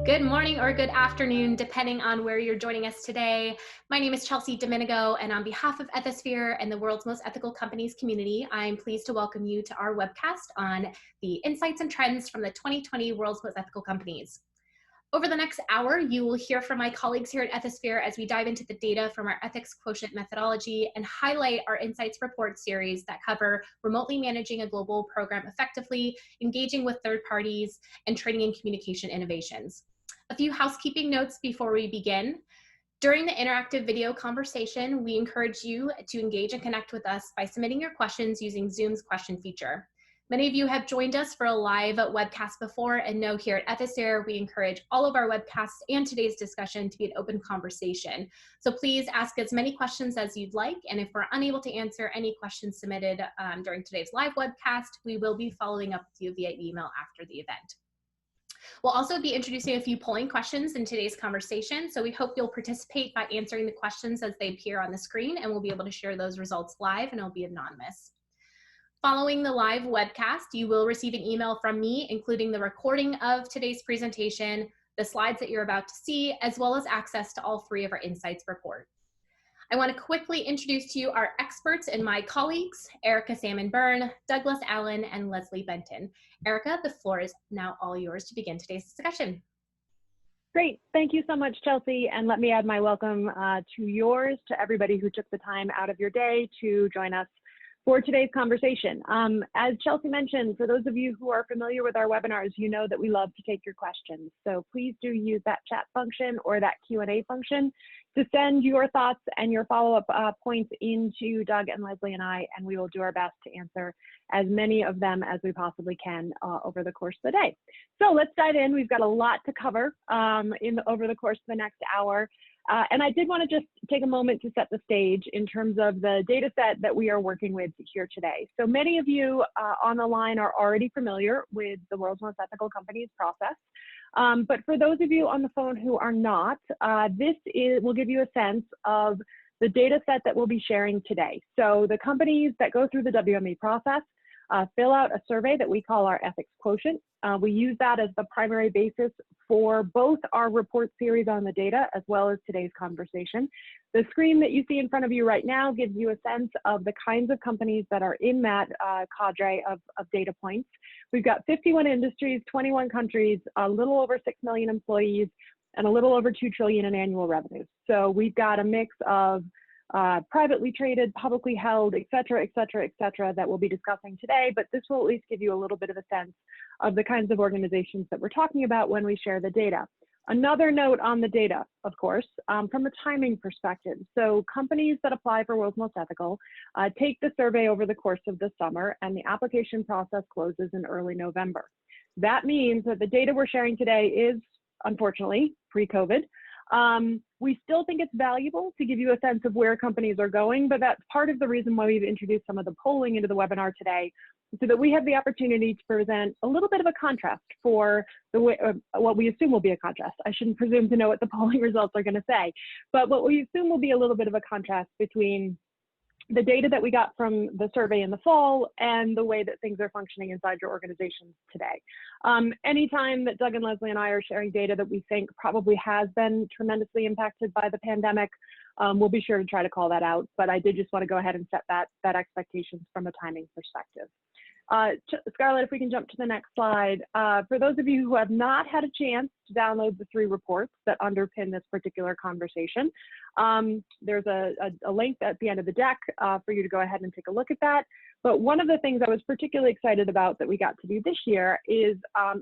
Good morning or good afternoon, depending on where you're joining us today. My name is Chelsea Domenico, and on behalf of Ethisphere and the world's most ethical companies community, I'm pleased to welcome you to our webcast on the insights and trends from the 2020 World's Most Ethical Companies. Over the next hour, you will hear from my colleagues here at Ethisphere as we dive into the data from our ethics quotient methodology and highlight our insights report series that cover remotely managing a global program effectively, engaging with third parties, and training and communication innovations. A few housekeeping notes before we begin. During the interactive video conversation, we encourage you to engage and connect with us by submitting your questions using Zoom's question feature. Many of you have joined us for a live webcast before and know here at Ethisphere, we encourage all of our webcasts and today's discussion to be an open conversation. So please ask as many questions as you'd like, and if we're unable to answer any questions submitted during today's live webcast, we will be following up with you via email after the event. We'll also be introducing a few polling questions in today's conversation, so we hope you'll participate by answering the questions as they appear on the screen, and we'll be able to share those results live, and it'll be anonymous. Following the live webcast, you will receive an email from me, including the recording of today's presentation, the slides that you're about to see, as well as access to all three of our insights report. I want to quickly introduce to you our experts and my colleagues, Erica Salmon Byrne, Douglas Allen, and Leslie Benton. Erica, the floor is now all yours to begin today's discussion. Great, thank you so much, Chelsea, and let me add my welcome to yours, to everybody who took the time out of your day to join us for today's conversation. As Chelsea mentioned, for those of you who are familiar with our webinars, you know that we love to take your questions. So please do use that chat function or that Q&A function to send your thoughts and your follow-up points into Doug and Leslie and I, and we will do our best to answer as many of them as we possibly can over the course of the day. So let's dive in. We've got a lot to cover over the course of the next hour. And I did want to just take a moment to set the stage in terms of the data set that we are working with here today. So many of you on the line are already familiar with the World's Most Ethical Companies process. But for those of you on the phone who are not, will give you a sense of the data set that we'll be sharing today. So the companies that go through the WME process fill out a survey that we call our ethics quotient. We use that as the primary basis for both our report series on the data as well as today's conversation. The screen that you see in front of you right now gives you a sense of the kinds of companies that are in that cadre of data points. We've got 51 industries, 21 countries, a little over 6 million employees, and a little over 2 trillion in annual revenues. So we've got a mix of privately traded, publicly held, et cetera, that we'll be discussing today, but this will at least give you a little bit of a sense of the kinds of organizations that we're talking about when we share the data. Another note on the data, of course, from a timing perspective. So companies that apply for World's Most Ethical take the survey over the course of the summer, and the application process closes in early November. That means that the data we're sharing today is, unfortunately, pre-COVID. We still think it's valuable to give you a sense of where companies are going, but that's part of the reason why we've introduced some of the polling into the webinar today, so that we have the opportunity to present a little bit of a contrast for the way, what we assume will be a contrast. I shouldn't presume to know what the polling results are going to say, but what we assume will be a little bit of a contrast between the data that we got from the survey in the fall and the way that things are functioning inside your organizations today. Anytime that Doug and Leslie and I are sharing data that we think probably has been tremendously impacted by the pandemic, we'll be sure to try to call that out. But I did just want to go ahead and set that expectations from a timing perspective. Scarlett, if we can jump to the next slide. For those of you who have not had a chance to download the 3 reports that underpin this particular conversation, there's a link at the end of the deck for you to go ahead and take a look at that. But one of the things I was particularly excited about that we got to do this year is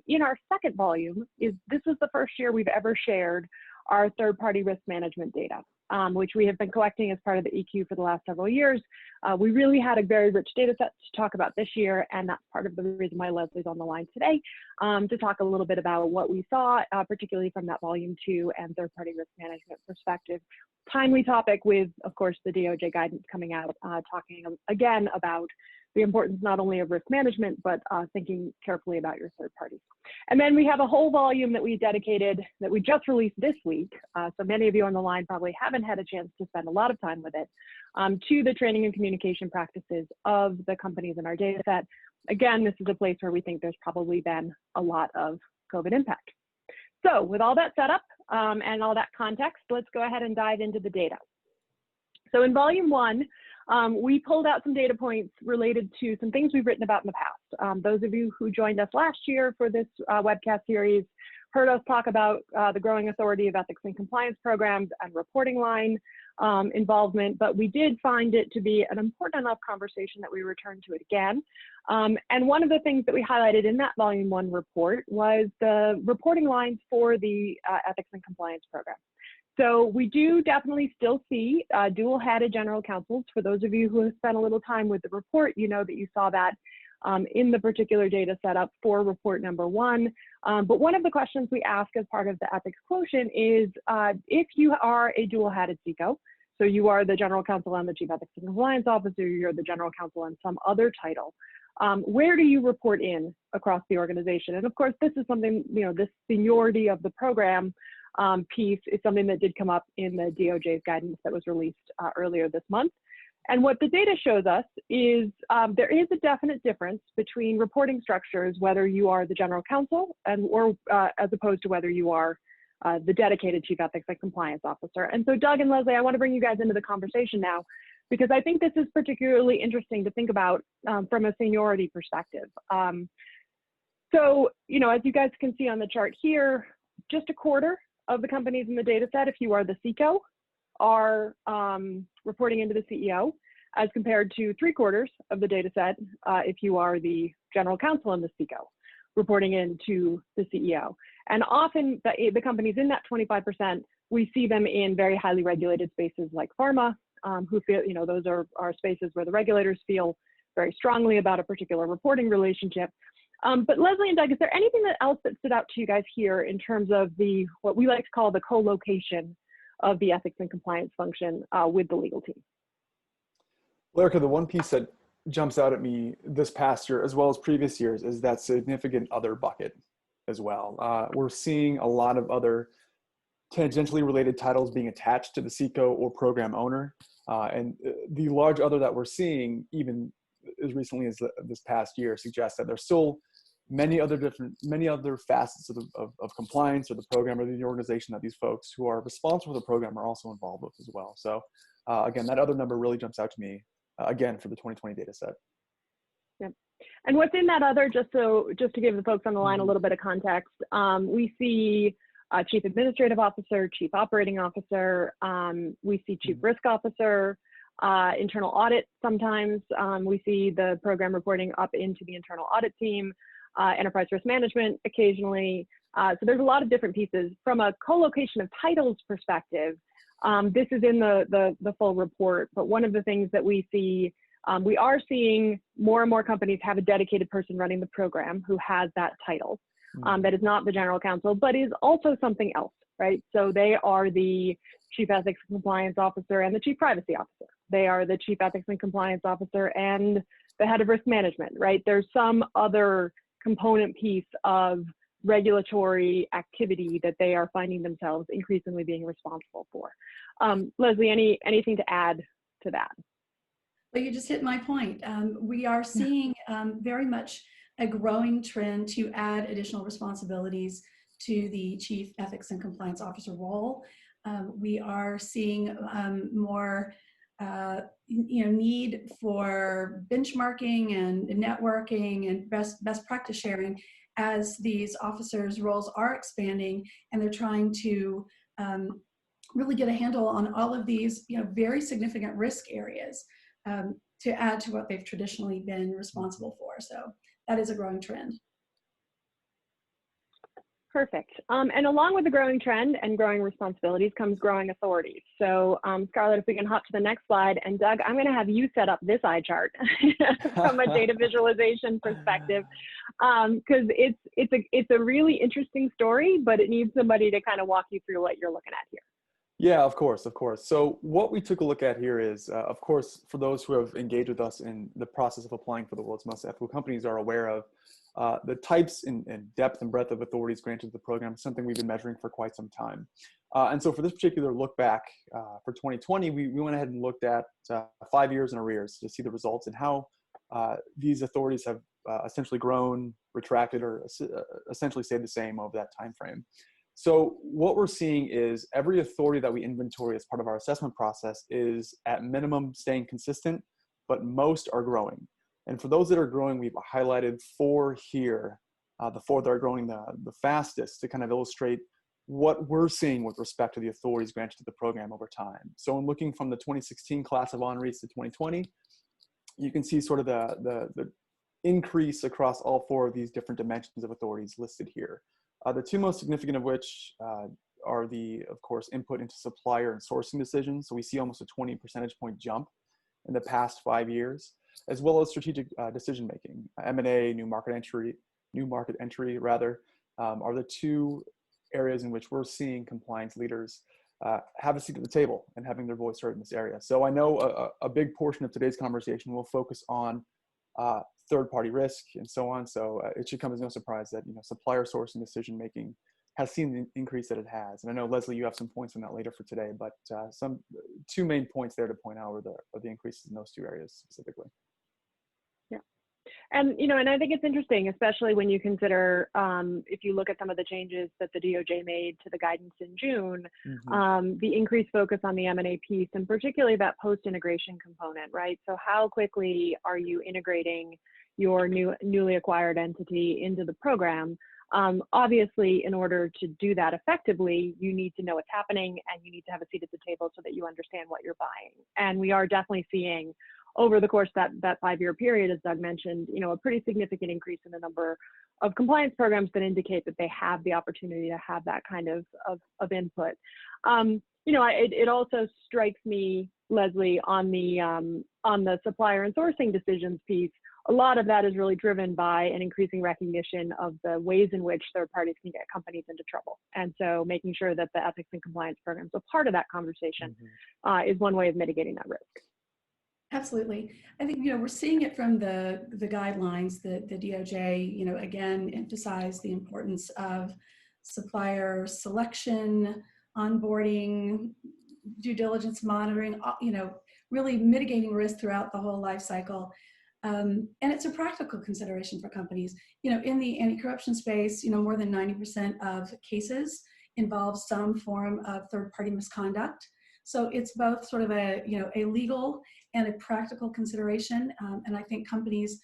in our second volume, this was the first year we've ever shared our third-party risk management data, which we have been collecting as part of the EQ for the last several years. We really had a very rich data set to talk about this year, and that's part of the reason why Leslie's on the line today, to talk a little bit about what we saw, particularly from that volume 2 and third-party risk management perspective. Timely topic with, of course, the DOJ guidance coming out, talking again about the importance not only of risk management, but thinking carefully about your third parties. And then we have a whole volume that we dedicated, that we just released this week. So many of you on the line probably haven't had a chance to spend a lot of time with it, to the training and communication practices of the companies in our data set. Again, this is a place where we think there's probably been a lot of COVID impact. So with all that set up and all that context, let's go ahead and dive into the data. So in volume 1, we pulled out some data points related to some things we've written about in the past. Those of you who joined us last year for this webcast series heard us talk about the growing authority of ethics and compliance programs and reporting line involvement, but we did find it to be an important enough conversation that we returned to it again. And one of the things that we highlighted in that volume 1 report was the reporting lines for the ethics and compliance program. So we do definitely still see dual-hatted general counsels. For those of you who have spent a little time with the report, you know that you saw that in the particular data setup for report number 1. But one of the questions we ask as part of the ethics quotient is if you are a dual-hatted CICO, so you are the general counsel and the chief ethics and compliance officer, you're the general counsel and some other title, where do you report in across the organization? And of course, this is something, this seniority of the program piece is something that did come up in the DOJ's guidance that was released earlier this month. And what the data shows us is there is a definite difference between reporting structures, whether you are the general counsel or as opposed to whether you are the dedicated chief ethics and compliance officer. And so Doug and Leslie, I want to bring you guys into the conversation now, because I think this is particularly interesting to think about from a seniority perspective. So, as you guys can see on the chart here, just a quarter of the companies in the data set, if you are the CICO, are reporting into the CEO, as compared to 3/4 of the data set if you are the general counsel and the CICO, reporting into the CEO. And often the companies in that 25%, we see them in very highly regulated spaces like pharma, who feel, those are spaces where the regulators feel very strongly about a particular reporting relationship. But Leslie and Doug, is there anything else that stood out to you guys here in terms of what we like to call the co-location of the ethics and compliance function with the legal team? Well, Erica, the one piece that jumps out at me this past year, as well as previous years, is that significant other bucket as well. We're seeing a lot of other tangentially related titles being attached to the CICO or program owner. And the large other that we're seeing, even as recently as this past year, suggests that there's still many other facets of compliance or the program or the organization that these folks who are responsible for the program are also involved with as well. So again, that other number really jumps out to me, again, for the 2020 data set. Yep. And what's in that other, just to give the folks on the line a little bit of context, we see Chief Administrative Officer, Chief Operating Officer, we see Chief Risk Officer, internal audit sometimes, we see the program reporting up into the internal audit team, enterprise risk management occasionally. So there's a lot of different pieces. From a co-location of titles perspective, this is in the full report, but one of the things that we see, we are seeing more and more companies have a dedicated person running the program who has that title. That is not the general counsel, but is also something else, right? So they are the chief ethics and compliance officer and the chief privacy officer. They are the chief ethics and compliance officer and the head of risk management, right? There's some other component piece of regulatory activity that they are finding themselves increasingly being responsible for. Leslie, anything to add to that? Well, you just hit my point. We are seeing very much a growing trend to add additional responsibilities to the Chief Ethics and Compliance Officer role. We are seeing more need for benchmarking and networking and best practice sharing as these officers' roles are expanding, and they're trying to really get a handle on all of these very significant risk areas to add to what they've traditionally been responsible for. So that is a growing trend. Perfect. And along with the growing trend and growing responsibilities comes growing authorities. So Scarlett, if we can hop to the next slide, and Doug, I'm going to have you set up this eye chart from a data visualization perspective, because it's a really interesting story, but it needs somebody to kind of walk you through what you're looking at here. Yeah, of course. So what we took a look at here is, of course, for those who have engaged with us in the process of applying for the world's most ethical companies are aware of the types and depth and breadth of authorities granted to the program, is something we've been measuring for quite some time. And so for this particular look back for 2020, we went ahead and looked at 5 years in arrears to see the results and how these authorities have essentially grown, retracted, or essentially stayed the same over that time frame. So what we're seeing is every authority that we inventory as part of our assessment process is at minimum staying consistent, but most are growing. And for those that are growing, we've highlighted 4 here, the 4 that are growing the fastest, to kind of illustrate what we're seeing with respect to the authorities granted to the program over time. So in looking from the 2016 class of honorees to 2020, you can see sort of the increase across all 4 of these different dimensions of authorities listed here. The 2 most significant of which are of course, input into supplier and sourcing decisions. So we see almost a 20 percentage point jump in the past 5 years, as well as strategic decision-making. M&A, new market entry rather, are the 2 areas in which we're seeing compliance leaders have a seat at the table and having their voice heard in this area. So I know a big portion of today's conversation will focus on third-party risk and so on. So it should come as no surprise that supplier sourcing decision-making has seen the increase that it has. And I know, Leslie, you have some points on that later for today, but 2 main points there to point out are the increases in those 2 areas specifically. Yeah. And, and I think it's interesting, especially when you consider, if you look at some of the changes that the DOJ made to the guidance in June, the increased focus on the M&A piece, and particularly that post-integration component, right? So how quickly are you integrating your newly acquired entity into the program? Obviously, in order to do that effectively, you need to know what's happening and you need to have a seat at the table so that you understand what you're buying. And we are definitely seeing over the course of that 5-year period, as Doug mentioned, a pretty significant increase in the number of compliance programs that indicate that they have the opportunity to have that kind of input. It also strikes me, Leslie, on the supplier and sourcing decisions piece. A lot of that is really driven by an increasing recognition of the ways in which third parties can get companies into trouble. And so making sure that the ethics and compliance programs are part of that conversation is one way of mitigating that risk. Absolutely. I think, we're seeing it from the guidelines that the DOJ, again, emphasize the importance of supplier selection, onboarding, due diligence monitoring, really mitigating risk throughout the whole life cycle. And it's a practical consideration for companies. In the anti-corruption space, more than 90% of cases involve some form of third-party misconduct. So it's both sort of a legal and a practical consideration. And I think companies,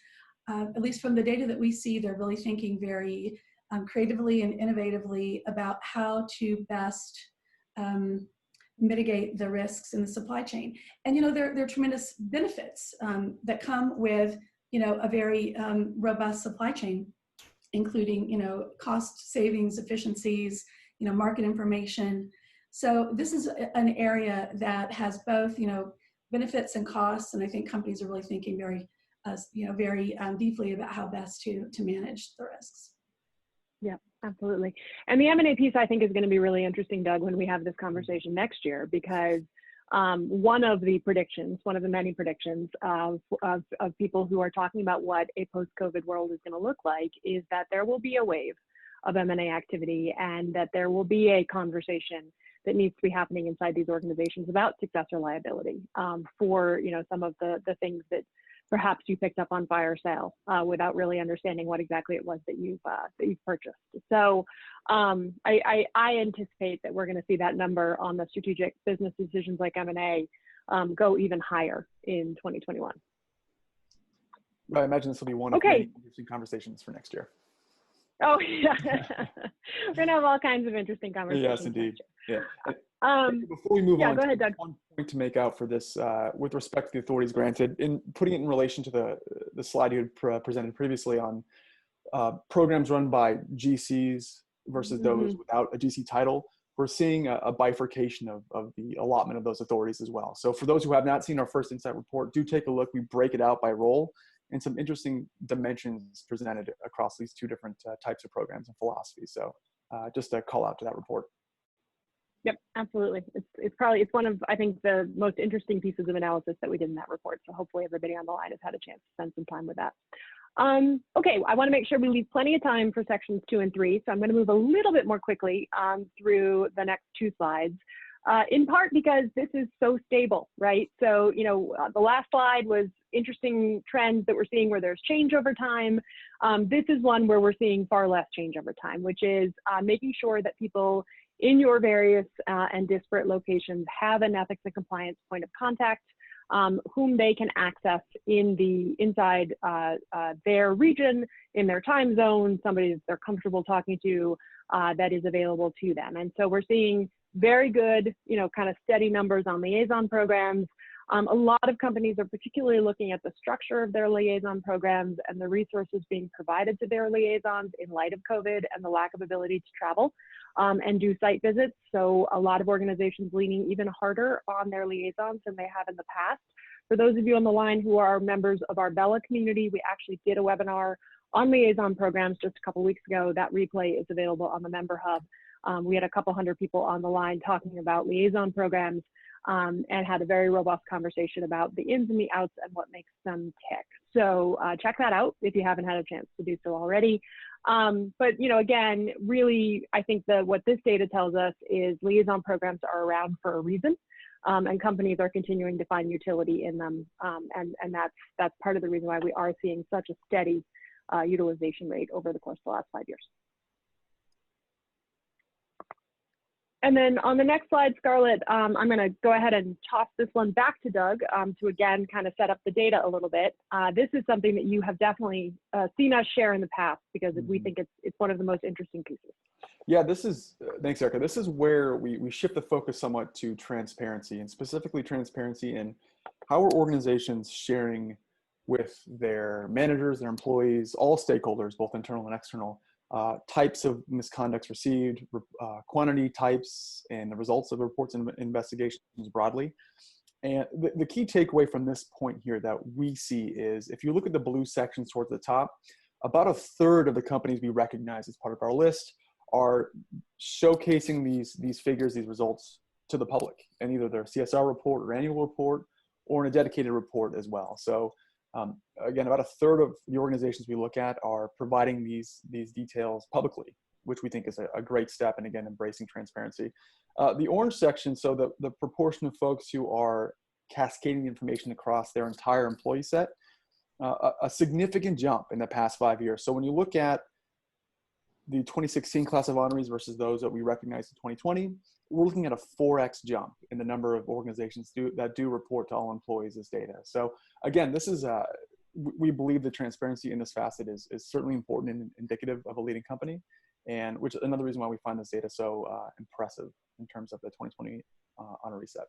at least from the data that we see, they're really thinking very creatively and innovatively about how to best mitigate the risks in the supply chain. And there are tremendous benefits that come with a very robust supply chain, including cost savings, efficiencies, market information. So this is an area that has both benefits and costs, and I think companies are really thinking very deeply about how best to manage the risks. Yeah, absolutely. And the M&A piece, I think, is going to be really interesting, Doug, when we have this conversation next year, because one of the many predictions of people who are talking about what a post-COVID world is going to look like is that there will be a wave of M&A activity and that there will be a conversation that needs to be happening inside these organizations about successor liability for some of the things that perhaps you picked up on fire sale without really understanding what exactly it was that you've purchased. So I anticipate that we're going to see that number on the strategic business decisions like M&A go even higher in 2021. I imagine this will be one of many interesting conversations for next year. Oh yeah, we're gonna have all kinds of interesting conversations. Yes, indeed. Yeah. Before we move on, go ahead, Doug. One point to make out for this, with respect to the authorities granted, in putting it in relation to the slide you had presented previously on programs run by GCs versus those without a GC title, we're seeing a bifurcation of the allotment of those authorities as well. So for those who have not seen our first Insight report, do take a look. We break it out by role and some interesting dimensions presented across these 2 different types of programs and philosophies. So just a call out to that report. Yep, absolutely. It's one of, I think, the most interesting pieces of analysis that we did in that report. So hopefully everybody on the line has had a chance to spend some time with that. Okay, I want to make sure we leave plenty of time for sections 2 and 3. So I'm going to move a little bit more quickly through the next 2 slides. In part because this is so stable, right? So, the last slide was interesting trends that we're seeing where there's change over time. This is one where we're seeing far less change over time, which is making sure that people in your various and disparate locations have an ethics and compliance point of contact, whom they can access inside their region, in their time zone, somebody that they're comfortable talking to, that is available to them. And so we're seeing very good, kind of steady numbers on liaison programs. A lot of companies are particularly looking at the structure of their liaison programs and the resources being provided to their liaisons in light of COVID and the lack of ability to travel and do site visits. So a lot of organizations leaning even harder on their liaisons than they have in the past. For those of you on the line who are members of our Bella community, we actually did a webinar on liaison programs just a couple weeks ago. That replay is available on the Member Hub. We had a couple hundred people on the line talking about liaison programs and had a very robust conversation about the ins and the outs and what makes them tick. So check that out if you haven't had a chance to do so already. But again, really, I think that what this data tells us is liaison programs are around for a reason, and companies are continuing to find utility in them, and that's part of the reason why we are seeing such a steady utilization rate over the course of the last 5 years. And then on the next slide, Scarlett, I'm going to go ahead and toss this one back to Doug to again kind of set up the data a little bit. This is something that you have definitely seen us share in the past because we think it's one of the most interesting pieces. Yeah, this is, thanks, Erica. This is where we shift the focus somewhat to transparency, and specifically transparency in how are organizations sharing with their managers, their employees, all stakeholders, both internal and external, types of misconducts received, quantity, types, and the results of the reports and investigations broadly. And the key takeaway from this point here that we see is, if you look at the blue sections towards the top, about a third of the companies we recognize as part of our list are showcasing these figures, these results to the public, and either their CSR report or annual report, or in a dedicated report as well. So again, about a third of the organizations we look at are providing these details publicly, which we think is a great step, and again, embracing transparency. The orange section, so the proportion of folks who are cascading the information across their entire employee set, a significant jump in the past 5 years. So when you look at the 2016 class of honorees versus those that we recognized in 2020, we're looking at a 4x jump in the number of organizations that do report to all employees as data. So again, this is we believe the transparency in this facet is certainly important and indicative of a leading company, and which is another reason why we find this data so impressive in terms of the 2020 honoree set.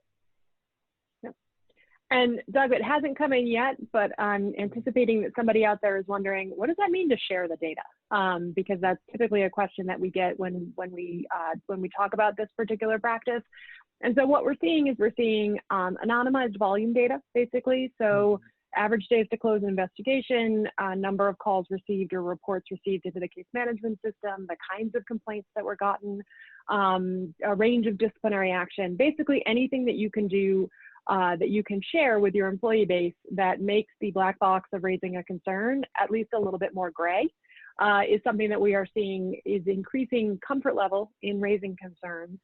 And Doug, it hasn't come in yet, but I'm anticipating that somebody out there is wondering, what does that mean to share the data? Because that's typically a question that we get when we talk about this particular practice. And so what we're seeing is anonymized volume data, basically. So average days to close an investigation, number of calls received or reports received into the case management system, the kinds of complaints that were gotten, a range of disciplinary action, basically anything that you can do that you can share with your employee base that makes the black box of raising a concern at least a little bit more gray, is something that we are seeing is increasing comfort level in raising concerns.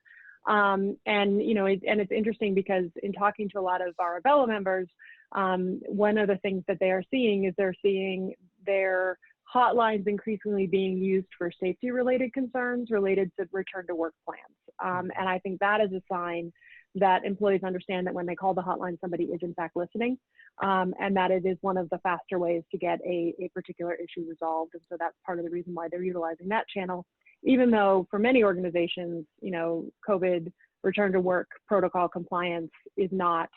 And it's interesting because in talking to a lot of our Bella members, one of the things that they are seeing is they're seeing their hotlines increasingly being used for safety related concerns related to return to work plans. And I think that is a sign that employees understand that when they call the hotline, somebody is in fact listening, and that it is one of the faster ways to get a particular issue resolved. And so that's part of the reason why they're utilizing that channel, even though for many organizations, COVID return to work protocol compliance is not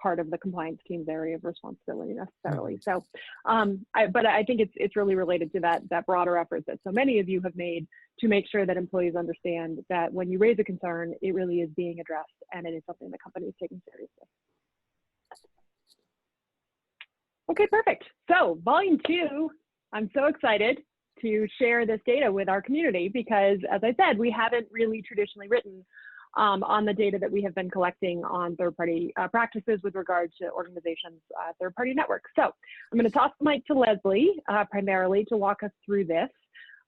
part of the compliance team's area of responsibility necessarily. So, but I think it's really related to that broader effort that so many of you have made to make sure that employees understand that when you raise a concern, it really is being addressed and it is something the company is taking seriously. Okay, perfect. So volume 2, I'm so excited to share this data with our community because, as I said, we haven't really traditionally written on the data that we have been collecting on third-party practices with regard to organizations' third-party networks. So I'm going to toss the mic to Leslie primarily to walk us through this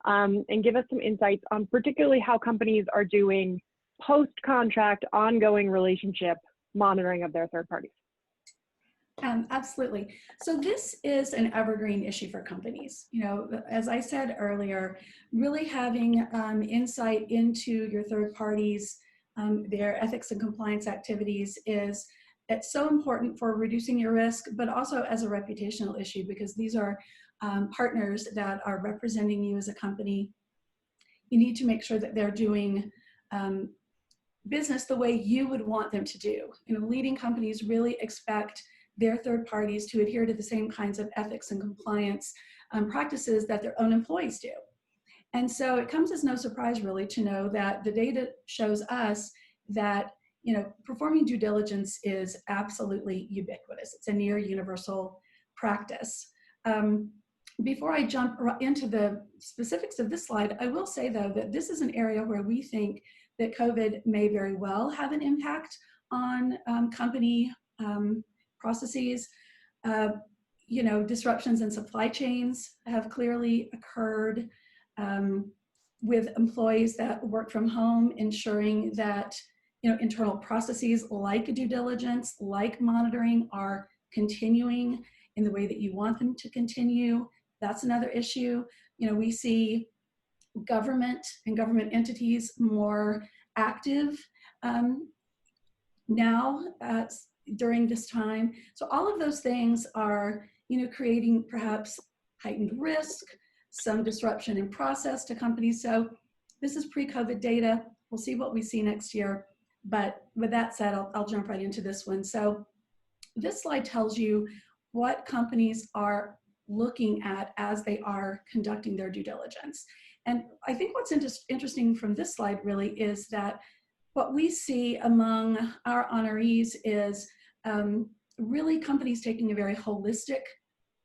and give us some insights on particularly how companies are doing post-contract ongoing relationship monitoring of their third parties. Absolutely. So this is an evergreen issue for companies. You know, as I said earlier, really having insight into your third parties, their ethics and compliance activities it's so important for reducing your risk, but also as a reputational issue, because these are partners that are representing you as a company. You need to make sure that they're doing business the way you would want them to do. You know, leading companies really expect their third parties to adhere to the same kinds of ethics and compliance practices that their own employees do. And so it comes as no surprise really to know that the data shows us that, you know, performing due diligence is absolutely ubiquitous. It's a near universal practice. Before I jump into the specifics of this slide, I will say though that this is an area where we think that COVID may very well have an impact on company processes. You know, disruptions in supply chains have clearly occurred with employees that work from home, ensuring that, you know, internal processes like due diligence, like monitoring, are continuing in the way that you want them to continue. That's another issue. You know, we see government and government entities more active now during this time. So all of those things are, you know, creating perhaps heightened risk, some disruption in process to companies. So this is pre-COVID data. We'll see what we see next year. But with that said, I'll jump right into this one. So this slide tells you what companies are looking at as they are conducting their due diligence. And I think what's interesting from this slide really is that what we see among our honorees is really companies taking a very holistic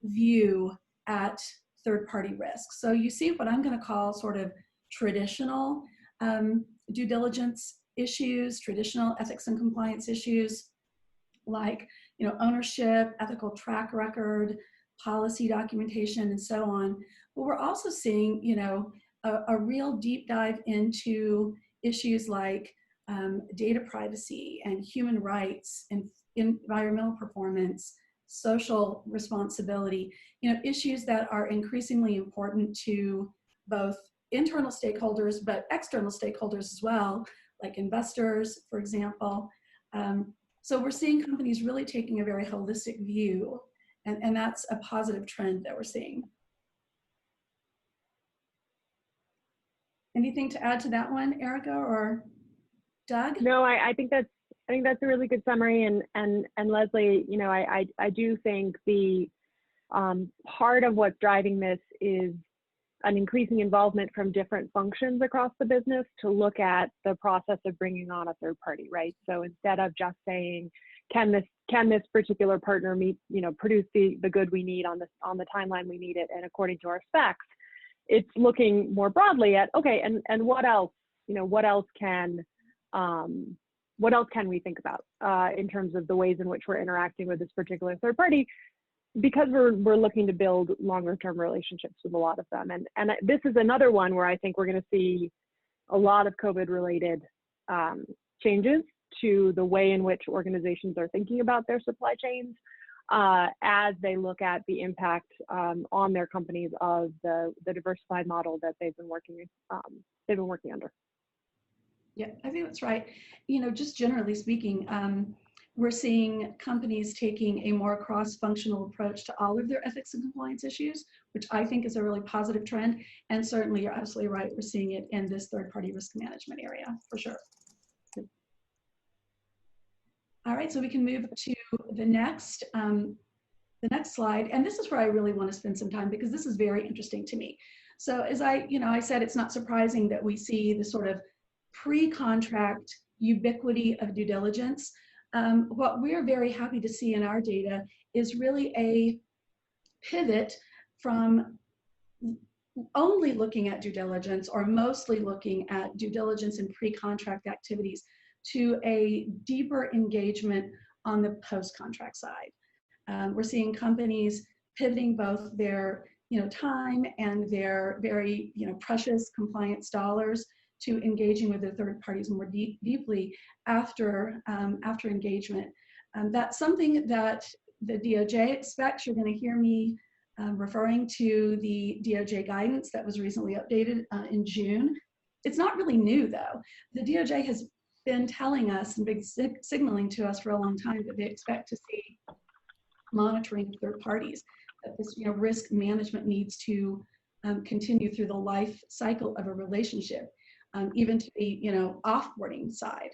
view at third-party risk. So you see what I'm going to call sort of traditional due diligence issues, traditional ethics and compliance issues, like, you know, ownership, ethical track record, policy documentation, and so on. But we're also seeing, you know, a real deep dive into issues like data privacy and human rights and environmental performance, social responsibility, you know, issues that are increasingly important to both internal stakeholders, but external stakeholders as well, like investors, for example. So we're seeing companies really taking a very holistic view, and that's a positive trend that we're seeing. Anything to add to that one, Erica or Doug? No, I think that's a really good summary. And Leslie, you know, I do think the part of what's driving this is an increasing involvement from different functions across the business to look at the process of bringing on a third party, right? So instead of just saying, can this particular partner meet, you know, produce the good we need on the timeline we need it and according to our specs, it's looking more broadly at, okay, and what else, you know, what else can we think about in terms of the ways in which we're interacting with this particular third party, because we're looking to build longer term relationships with a lot of them. And this is another one where I think we're going to see a lot of COVID related changes to the way in which organizations are thinking about their supply chains as they look at the impact on their companies of the diversified model that they've been working under. Yeah, I think that's right. You know, just generally speaking, we're seeing companies taking a more cross-functional approach to all of their ethics and compliance issues, which I think is a really positive trend. And certainly, you're absolutely right. We're seeing it in this third-party risk management area, for sure. All right, so we can move to the next slide. And this is where I really want to spend some time, because this is very interesting to me. So as I said, it's not surprising that we see the sort of pre-contract ubiquity of due diligence. What we're very happy to see in our data is really a pivot from only looking at due diligence or mostly looking at due diligence and pre-contract activities to a deeper engagement on the post-contract side. We're seeing companies pivoting both their time and their very precious compliance dollars to engaging with their third parties more deeply after engagement. That's something that the DOJ expects. You're going to hear me referring to the DOJ guidance that was recently updated in June. It's not really new, though. The DOJ has been telling us and been signaling to us for a long time that they expect to see monitoring third parties, that this risk management needs to continue through the life cycle of a relationship, even to the offboarding side.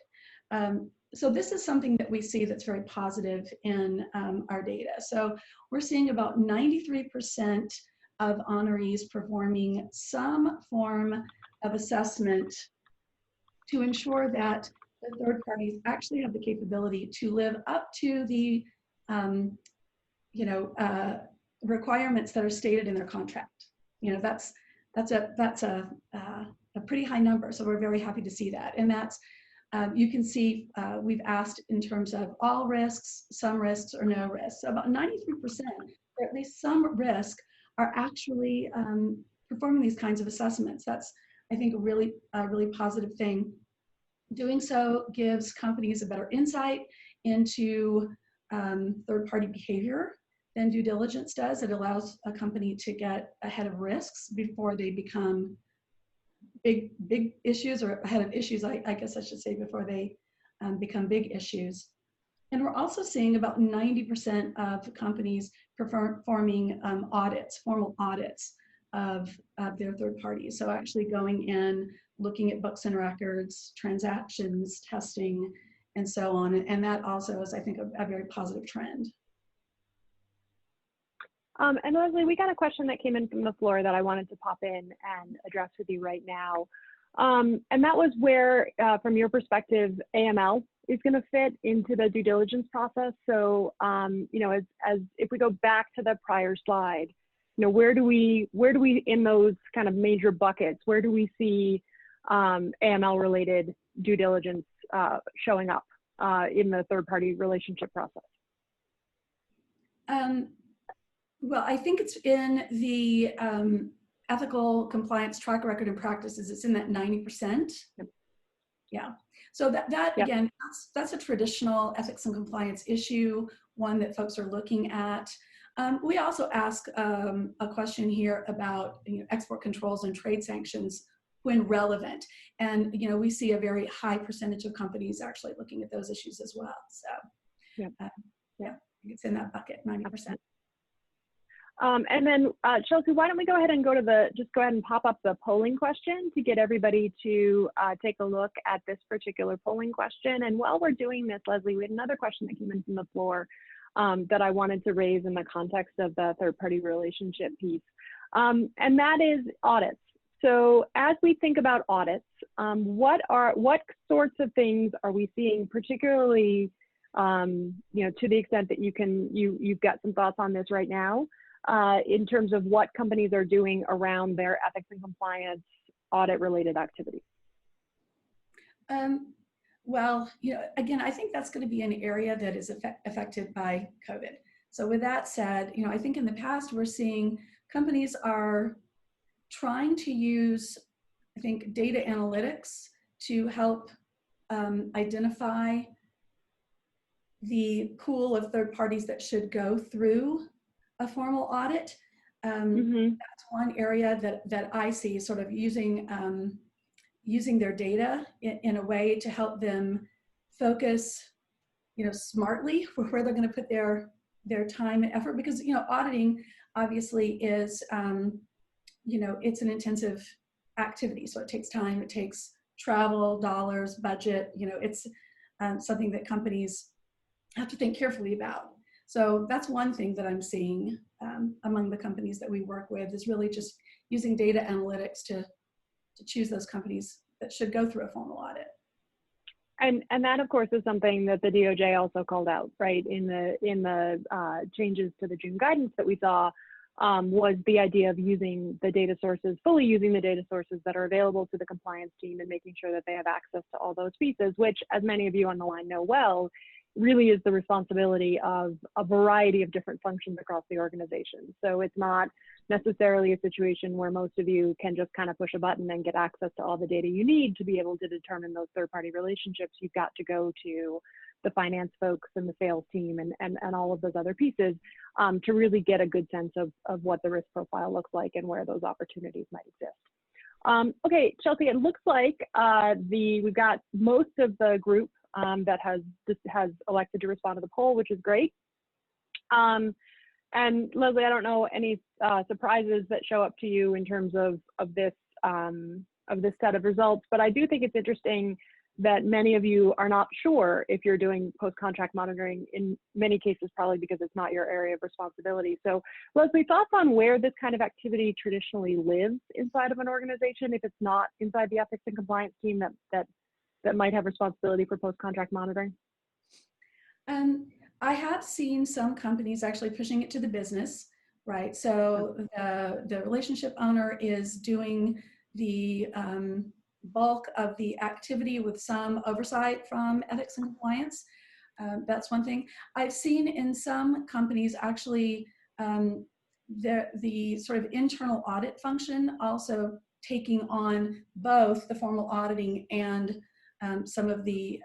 So this is something that we see that's very positive in our data. So we're seeing about 93% of honorees performing some form of assessment to ensure that the third parties actually have the capability to live up to the requirements that are stated in their contract. That's a pretty high number. So we're very happy to see that. And that's you can see we've asked in terms of all risks, some risks, or no risks. So about 93%, or at least some risk, are actually performing these kinds of assessments. That's, I think, a really positive thing. Doing so gives companies a better insight into third-party behavior than due diligence does. It allows a company to get ahead of risks before they become big issues, or ahead of issues, I guess I should say, before they become big issues. And we're also seeing about 90% of companies performing audits, formal audits of their third parties. So actually going in, looking at books and records, transactions, testing, and so on. And that also is, I think, a very positive trend. And Leslie, we got a question that came in from the floor that I wanted to pop in and address with you right now. And that was where, from your perspective, AML is going to fit into the due diligence process. So, as if we go back to the prior slide, where do we in those kind of major buckets, where do we see AML related due diligence showing up in the third party relationship process? Well, I think it's in the ethical compliance track record and practices. It's in that 90%. Yep. Yeah. So that yep. Again, that's a traditional ethics and compliance issue, one that folks are looking at. We also ask a question here about export controls and trade sanctions when relevant, and we see a very high percentage of companies actually looking at those issues as well. So yep. Yeah, it's in that bucket, 90%. And then Chelsea, why don't we go ahead and go ahead and pop up the polling question to get everybody to take a look at this particular polling question. And while we're doing this, Leslie, we had another question that came in from the floor that I wanted to raise in the context of the third party relationship piece. And that is audits. So as we think about audits, what sorts of things are we seeing, particularly to the extent that you've got some thoughts on this right now, in terms of what companies are doing around their ethics and compliance audit related activities? Well, again, I think that's going to be an area that is affected by COVID. So with that said, I think in the past we're seeing companies are trying to use, I think, data analytics to help identify the pool of third parties that should go through a formal audit. That's one area that I see sort of using their data in a way to help them focus, smartly for where they're going to put their time and effort, because auditing obviously is it's an intensive activity, so it takes time, it takes travel, dollars, budget. It's something that companies have to think carefully about. So that's one thing that I'm seeing among the companies that we work with, is really just using data analytics to choose those companies that should go through a formal audit. And that, of course, is something that the DOJ also called out, right, in the changes to the June guidance that we saw, was the idea of using the data sources, fully using the data sources that are available to the compliance team, and making sure that they have access to all those pieces, which, as many of you on the line know well, really is the responsibility of a variety of different functions across the organization. So it's not necessarily a situation where most of you can just kind of push a button and get access to all the data you need to be able to determine those third-party relationships. You've got to go to the finance folks and the sales team and all of those other pieces to really get a good sense of what the risk profile looks like and where those opportunities might exist. Okay, Chelsea, it looks like we've got most of the group that has elected to respond to the poll, which is great. And Leslie, I don't know any surprises that show up to you in terms of this set of results, but I do think it's interesting that many of you are not sure if you're doing post-contract monitoring, in many cases probably because it's not your area of responsibility. So Leslie, thoughts on where this kind of activity traditionally lives inside of an organization if it's not inside the ethics and compliance team that might have responsibility for post-contract monitoring? I have seen some companies actually pushing it to the business, right? So the relationship owner is doing the bulk of the activity with some oversight from ethics and compliance. That's one thing. I've seen in some companies actually the sort of internal audit function also taking on both the formal auditing and some of the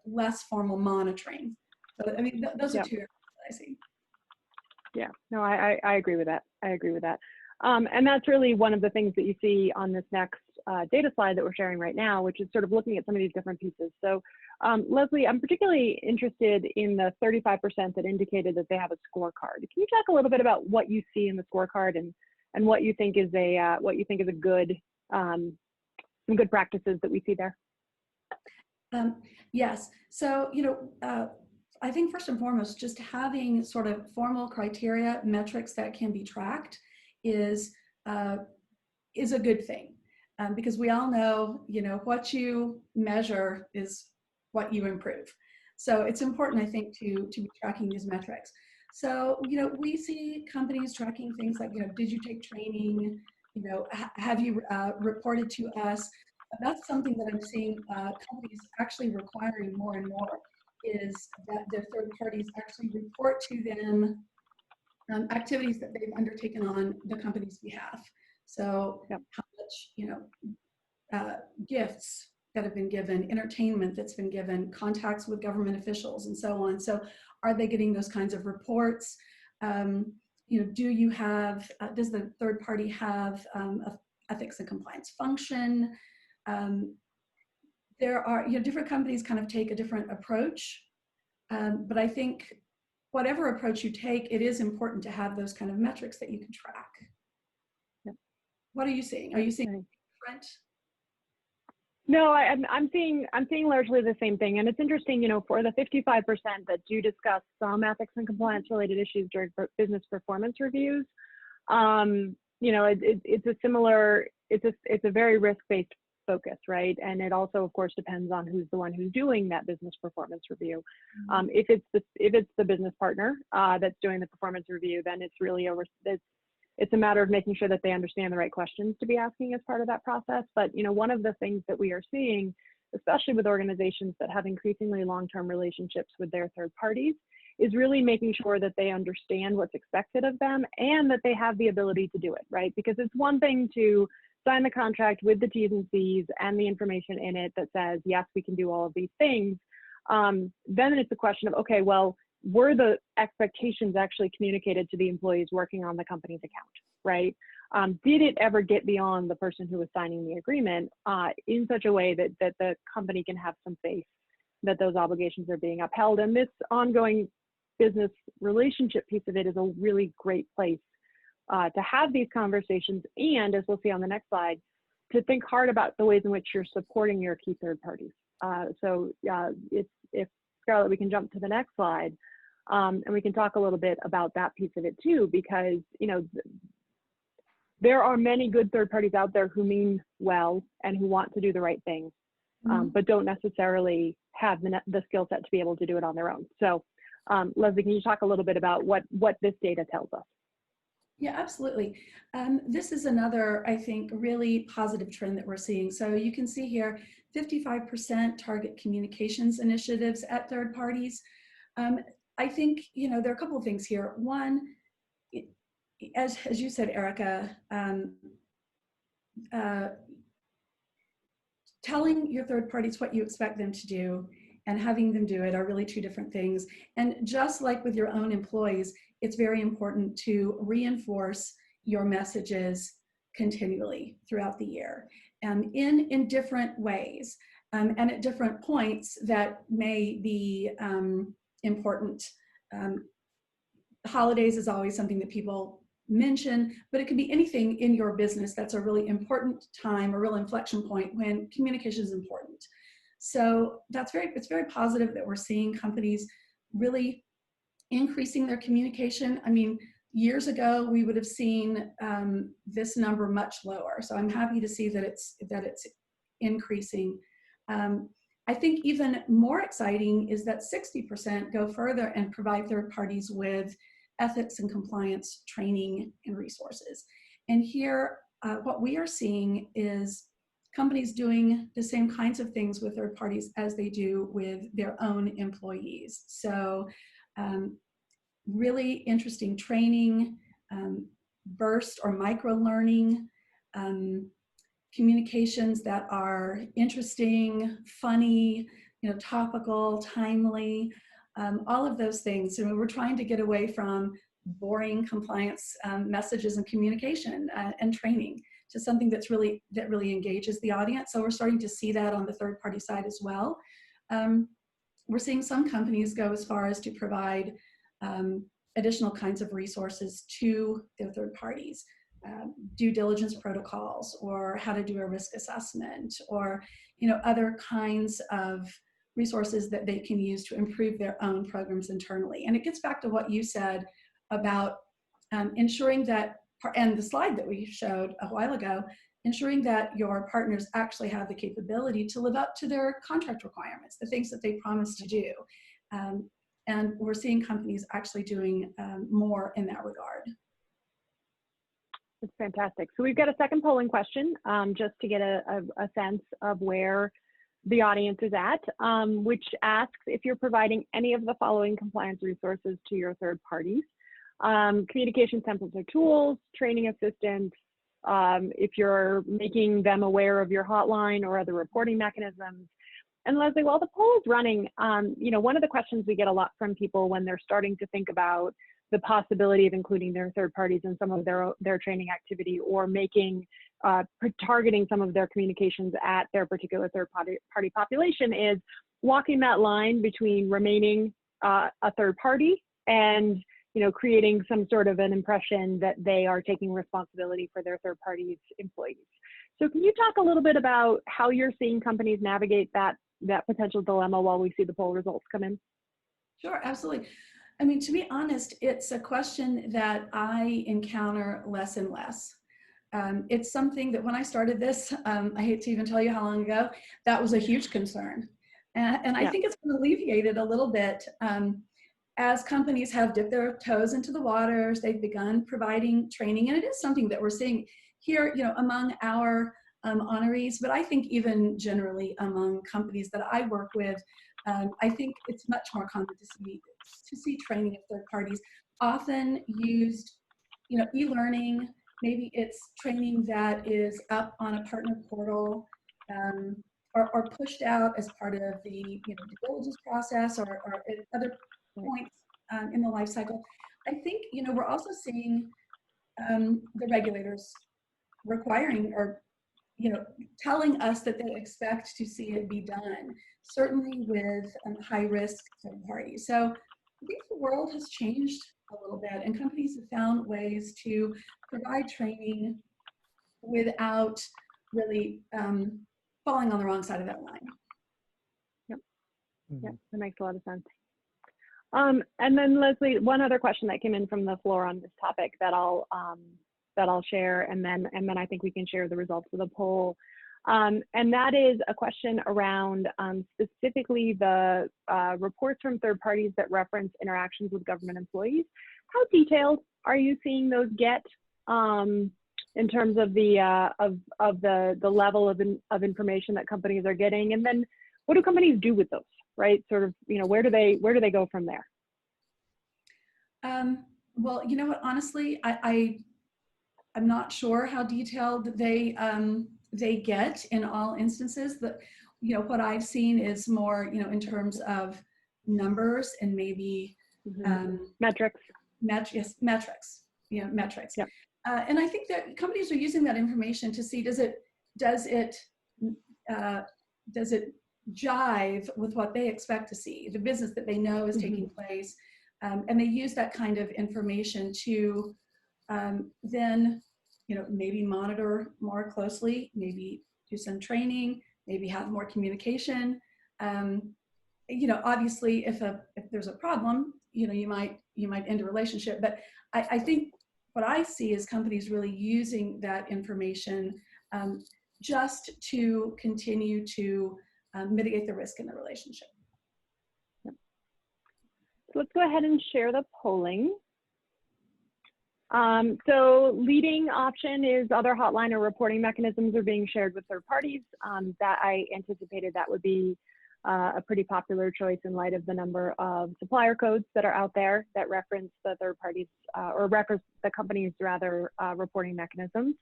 less formal monitoring. So I mean, those are two areas that I see. Yeah, no, I agree with that. I agree with that. And that's really one of the things that you see on this next data slide that we're sharing right now, which is sort of looking at some of these different pieces. So Leslie, I'm particularly interested in the 35% that indicated that they have a scorecard. Can you talk a little bit about what you see in the scorecard and what you think is a good some good practices that we see there? Yes. So, I think first and foremost, just having sort of formal criteria, metrics that can be tracked is a good thing, because we all know, what you measure is what you improve. So it's important, I think, to be tracking these metrics. So, we see companies tracking things like, did you take training? Have you reported to us? That's something that I'm seeing companies actually requiring more and more, is that their third parties actually report to them activities that they've undertaken on the company's behalf. So how much, gifts that have been given, entertainment that's been given, contacts with government officials, and so on. So are they getting those kinds of reports? Do you have, does the third party have a ethics and compliance function? There are, different companies kind of take a different approach, but I think whatever approach you take, it is important to have those kind of metrics that you can track. Yep. What are you seeing? Are you seeing different? No, I'm seeing largely the same thing, and it's interesting, for the 55% that do discuss some ethics and compliance related issues during business performance reviews, it's a similar, it's a very risk-based focus, right? And it also, of course, depends on who's the one who's doing that business performance review. If it's the business partner that's doing the performance review, then it's really it's a matter of making sure that they understand the right questions to be asking as part of that process. But one of the things that we are seeing, especially with organizations that have increasingly long-term relationships with their third parties, is really making sure that they understand what's expected of them and that they have the ability to do it, right? Because it's one thing to sign the contract with the T's and C's and the information in it that says, yes, we can do all of these things. Then it's a question of, okay, well, were the expectations actually communicated to the employees working on the company's account, right? Did it ever get beyond the person who was signing the agreement in such a way that the company can have some faith that those obligations are being upheld? And this ongoing business relationship piece of it is a really great place to have these conversations, and as we'll see on the next slide, to think hard about the ways in which you're supporting your key third parties. If Scarlett, we can jump to the next slide, and we can talk a little bit about that piece of it too, because there are many good third parties out there who mean well and who want to do the right thing, but don't necessarily have the skill set to be able to do it on their own. So Leslie, can you talk a little bit about what this data tells us? Yeah, absolutely. This is another, I think, really positive trend that we're seeing. So you can see here, 55% target communications initiatives at third parties. I think, there are a couple of things here. One, as you said, Erica, telling your third parties what you expect them to do and having them do it are really two different things. And just like with your own employees, it's very important to reinforce your messages continually throughout the year, in different ways, and at different points that may be important. Holidays is always something that people mention, but it could be anything in your business that's a really important time, a real inflection point when communication is important. So it's very positive that we're seeing companies really increasing their communication. I mean, years ago, we would have seen this number much lower. So I'm happy to see that it's increasing. I think even more exciting is that 60% go further and provide third parties with ethics and compliance training and resources. And here, what we are seeing is companies doing the same kinds of things with third parties as they do with their own employees. So really interesting training, burst or micro learning, communications that are interesting, funny, topical, timely, all of those things. So we're trying to get away from boring compliance messages and communication and training to something that really engages the audience. So we're starting to see that on the third party side as well. We're seeing some companies go as far as to provide additional kinds of resources to their third parties. Due diligence protocols, or how to do a risk assessment, or other kinds of resources that they can use to improve their own programs internally. And it gets back to what you said about ensuring that, and the slide that we showed a while ago, ensuring that your partners actually have the capability to live up to their contract requirements, the things that they promised to do. And we're seeing companies actually doing more in that regard. That's fantastic. So we've got a second polling question, just to get a sense of where the audience is at, which asks if you're providing any of the following compliance resources to your third parties: communication templates or tools, training assistance, if you're making them aware of your hotline or other reporting mechanisms. And Leslie, while the poll is running, one of the questions we get a lot from people when they're starting to think about the possibility of including their third parties in some of their training activity, or targeting some of their communications at their particular third party population, is walking that line between remaining a third party and creating some sort of an impression that they are taking responsibility for their third party's employees. So can you talk a little bit about how you're seeing companies navigate that potential dilemma while we see the poll results come in? Sure, absolutely. I mean, to be honest, it's a question that I encounter less and less. It's something that when I started this, I hate to even tell you how long ago, that was a huge concern. And I think it's been alleviated a little bit as companies have dipped their toes into the waters. They've begun providing training, and it is something that we're seeing here, among our honorees, but I think even generally among companies that I work with. I think it's much more common to see training of third parties, often used, e-learning. Maybe it's training that is up on a partner portal, or pushed out as part of the due diligence process, or at other points in the life cycle. I think we're also seeing the regulators requiring, or telling us that they expect to see it be done, certainly with high-risk third parties. So I think the world has changed a little bit, and companies have found ways to provide training without really falling on the wrong side of that line. Yep, that makes a lot of sense. And then Leslie, one other question that came in from the floor on this topic that I'll share, and then I think we can share the results of the poll. And that is a question around specifically the reports from third parties that reference interactions with government employees. How detailed are you seeing those get in terms of the level of information that companies are getting? And then what do companies do with those, right? Sort of, where do they go from there? Well, you know what, honestly, I'm not sure how detailed they get in all instances. what I've seen is more, in terms of numbers and maybe Metrics. Yes, metrics, metrics. Yep. And I think that companies are using that information to see, does it jive with what they expect to see, the business that they know is taking place, and they use that kind of information to then, maybe monitor more closely, maybe do some training, maybe have more communication. Obviously, if there's a problem, you might end a relationship. But I think what I see is companies really using that information just to continue to mitigate the risk in the relationship. Yep. So let's go ahead and share the polling. So leading option is other hotline or reporting mechanisms are being shared with third parties. That I anticipated that would be a pretty popular choice in light of the number of supplier codes that are out there that reference the third parties or reference the company's rather reporting mechanisms.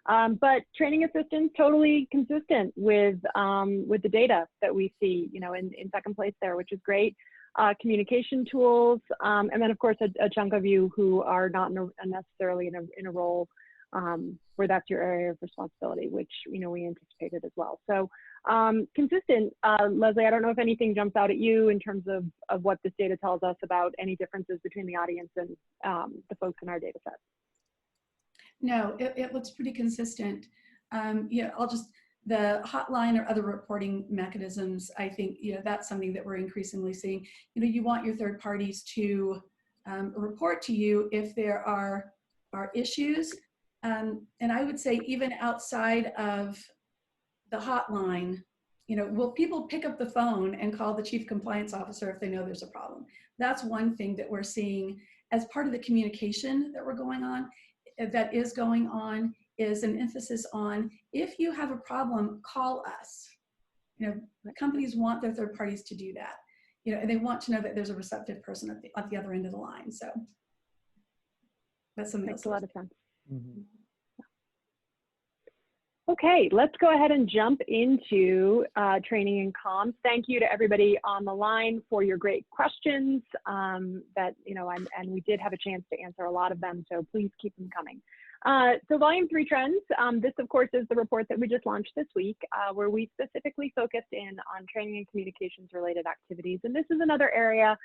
But training assistance totally consistent with the data that we see, in second place there, which is great. Communication tools, and then of course a chunk of you who are not necessarily in a role where that's your area of responsibility, which we anticipated as well. So consistent. Leslie, I don't know if anything jumps out at you in terms of what this data tells us about any differences between the audience and the folks in our data set. No, it looks pretty consistent. The hotline or other reporting mechanisms, I think, that's something that we're increasingly seeing. You want your third parties to report to you if there are issues. And I would say even outside of the hotline, will people pick up the phone and call the chief compliance officer if they know there's a problem? That's one thing that we're seeing as part of the communication that is going on, is an emphasis on, if you have a problem, call us. Companies want their third parties to do that, and they want to know that there's a receptive person at the other end of the line. So that's something Makes a lot of sense. Mm-hmm. Okay, let's go ahead and jump into training and comms. Thank you to everybody on the line for your great questions and we did have a chance to answer a lot of them, so please keep them coming. So volume 3 trends, this of course is the report that we just launched this week where we specifically focused in on training and communications related activities. And this is another area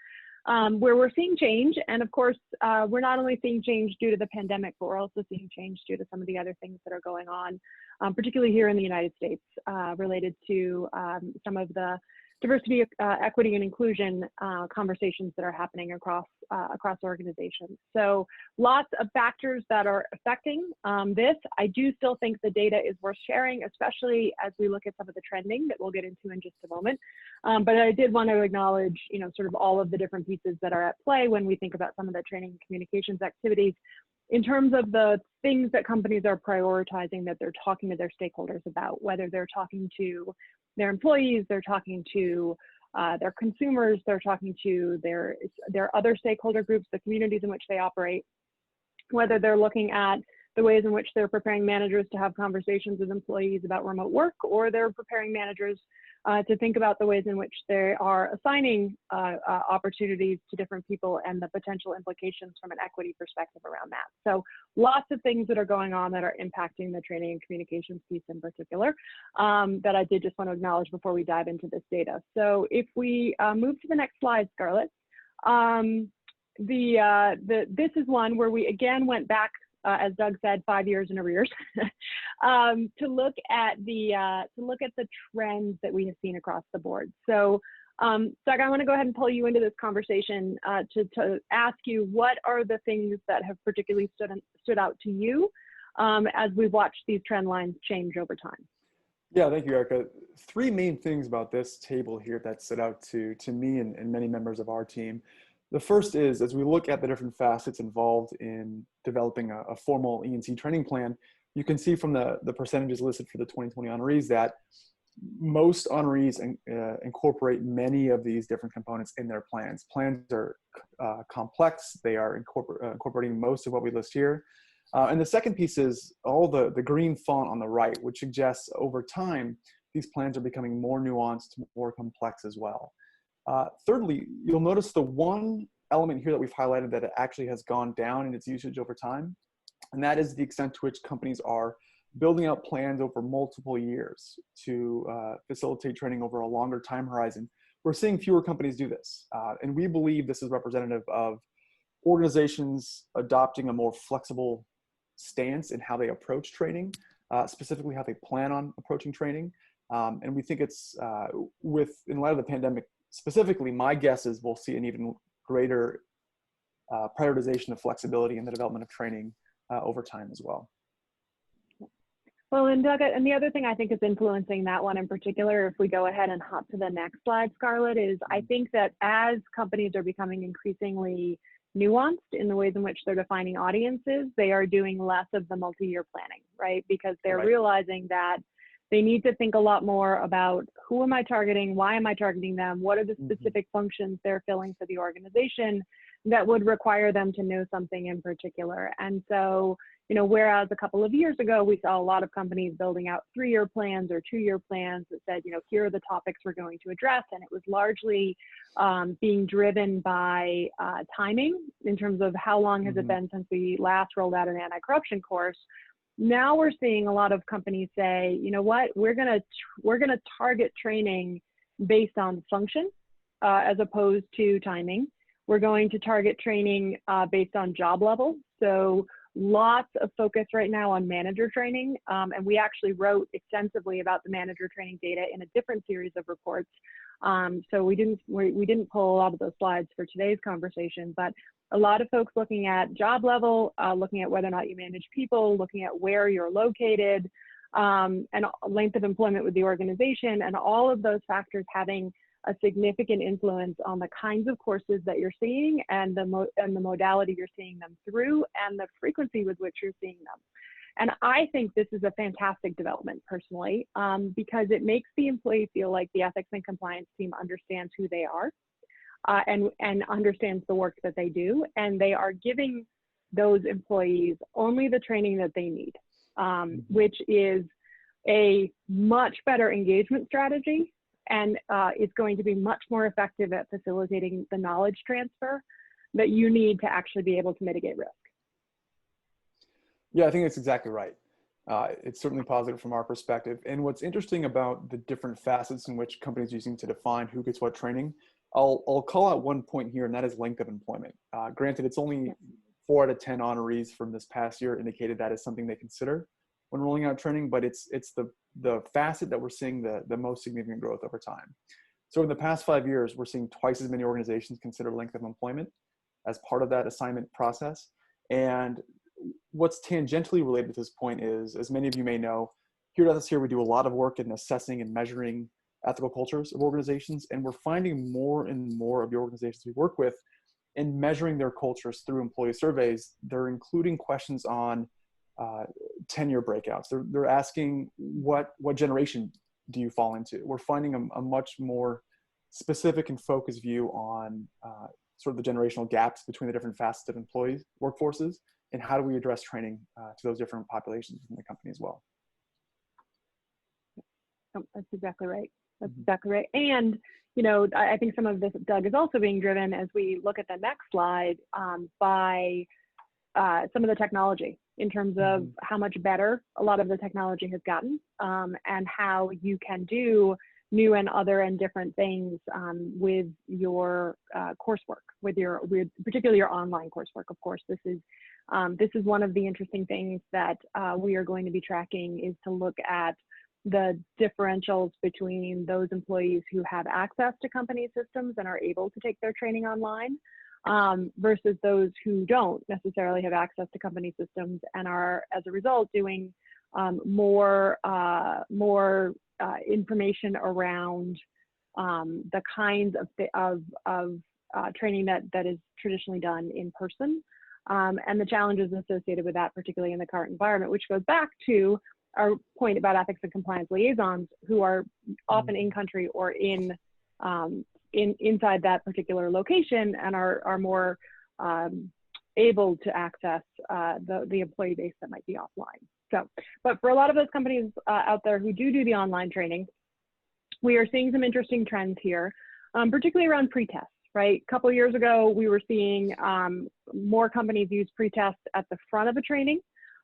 where we're seeing change. And of course, we're not only seeing change due to the pandemic, but we're also seeing change due to some of the other things that are going on, particularly here in the United States, related to some of the diversity, equity, and inclusion conversations that are happening across organizations. So lots of factors that are affecting this. I do still think the data is worth sharing, especially as we look at some of the trending that we'll get into in just a moment. But I did want to acknowledge, sort of all of the different pieces that are at play when we think about some of the training and communications activities in terms of the things that companies are prioritizing that they're talking to their stakeholders about, whether they're talking to their employees, they're talking to their consumers, they're talking to their other stakeholder groups, the communities in which they operate, whether they're looking at the ways in which they're preparing managers to have conversations with employees about remote work, or they're preparing managers to think about the ways in which they are assigning opportunities to different people and the potential implications from an equity perspective around that. So lots of things that are going on that are impacting the training and communications piece in particular that I did just want to acknowledge before we dive into this data. So if we move to the next slide, Scarlett, this is one where we again went back, as Doug said, 5 years in arrears, to look at the trends that we have seen across the board. So, Doug, I want to go ahead and pull you into this conversation to ask you, what are the things that have particularly stood out to you as we've watched these trend lines change over time? Yeah, thank you, Erica. 3 main things about this table here that stood out to me and many members of our team. The first is, as we look at the different facets involved in developing a formal E&C training plan, you can see from the percentages listed for the 2020 honorees that most honorees incorporate many of these different components in their plans. Plans are complex. They are incorporating most of what we list here. And the second piece is all the green font on the right, which suggests over time, these plans are becoming more nuanced, more complex as well. Thirdly, you'll notice the one element here that we've highlighted that it actually has gone down in its usage over time, and that is the extent to which companies are building out plans over multiple years to facilitate training over a longer time horizon. We're seeing fewer companies do this, and we believe this is representative of organizations adopting a more flexible stance in how they approach training, specifically how they plan on approaching training. And we think it's, in light of the pandemic specifically, my guess is we'll see an even greater prioritization of flexibility in the development of training over time as well. Well, and Doug, and the other thing I think is influencing that one in particular, if we go ahead and hop to the next slide, Scarlett, is I think that as companies are becoming increasingly nuanced in the ways in which they're defining audiences, they are doing less of the multi-year planning, right? Because they're realizing that they need to think a lot more about who am I targeting, why am I targeting them, what are the specific functions they're filling for the organization that would require them to know something in particular. And so, you know, whereas a couple of years ago, we saw a lot of companies building out 3-year plans or 2-year plans that said, you know, here are the topics we're going to address. And it was largely being driven by timing in terms of how long has it been since we last rolled out an anti-corruption course. Now we're seeing a lot of companies say, you know what, we're gonna target training based on function as opposed to timing. We're going to target training based on job level. So lots of focus right now on manager training. And we actually wrote extensively about the manager training data in a different series of reports. So we didn't pull a lot of those slides for today's conversation, but a lot of folks looking at job level, looking at whether or not you manage people, looking at where you're located, and length of employment with the organization, and all of those factors having a significant influence on the kinds of courses that you're seeing and the modality you're seeing them through and the frequency with which you're seeing them. And I think this is a fantastic development personally, because it makes the employee feel like the ethics and compliance team understands who they are and understands the work that they do. And they are giving those employees only the training that they need, which is a much better engagement strategy, and it's going to be much more effective at facilitating the knowledge transfer that you need to actually be able to mitigate risk. Yeah, I think that's exactly right. It's certainly positive from our perspective. And what's interesting about the different facets in which companies are using to define who gets what training, I'll call out one point here, and that is length of employment. Granted, it's only 4 out of 10 honorees from this past year indicated that is something they consider when rolling out training, but it's the facet that we're seeing the most significant growth over time. So in the past 5 years, we're seeing twice as many organizations consider length of employment as part of that assignment process. And what's tangentially related to this point is, as many of you may know, here at Ethisphere, we do a lot of work in assessing and measuring ethical cultures of organizations, and we're finding more and more of the organizations we work with in measuring their cultures through employee surveys. They're including questions on tenure breakouts. They're asking what generation do you fall into. We're finding a much more specific and focused view on sort of the generational gaps between the different facets of employees workforces, and how do we address training to those different populations within the company as well. Oh, that's exactly right. That's exactly right. And, you know, I think some of this, Doug, is also being driven, as we look at the next slide, by some of the technology in terms of how much better a lot of the technology has gotten, and how you can do new and other and different things with your coursework, with particularly your online coursework. Of course, this is one of the interesting things that we are going to be tracking, is to look at the differentials between those employees who have access to company systems and are able to take their training online, versus those who don't necessarily have access to company systems and are, as a result, doing more information around the kinds of training that is traditionally done in person, and the challenges associated with that, particularly in the current environment, which goes back to our point about ethics and compliance liaisons, who are often in country or inside that particular location, and are more able to access the employee base that might be offline. So, but for a lot of those companies out there who do the online training, we are seeing some interesting trends here, particularly around pretest, right? A couple of years ago, we were seeing more companies use pretest at the front of a training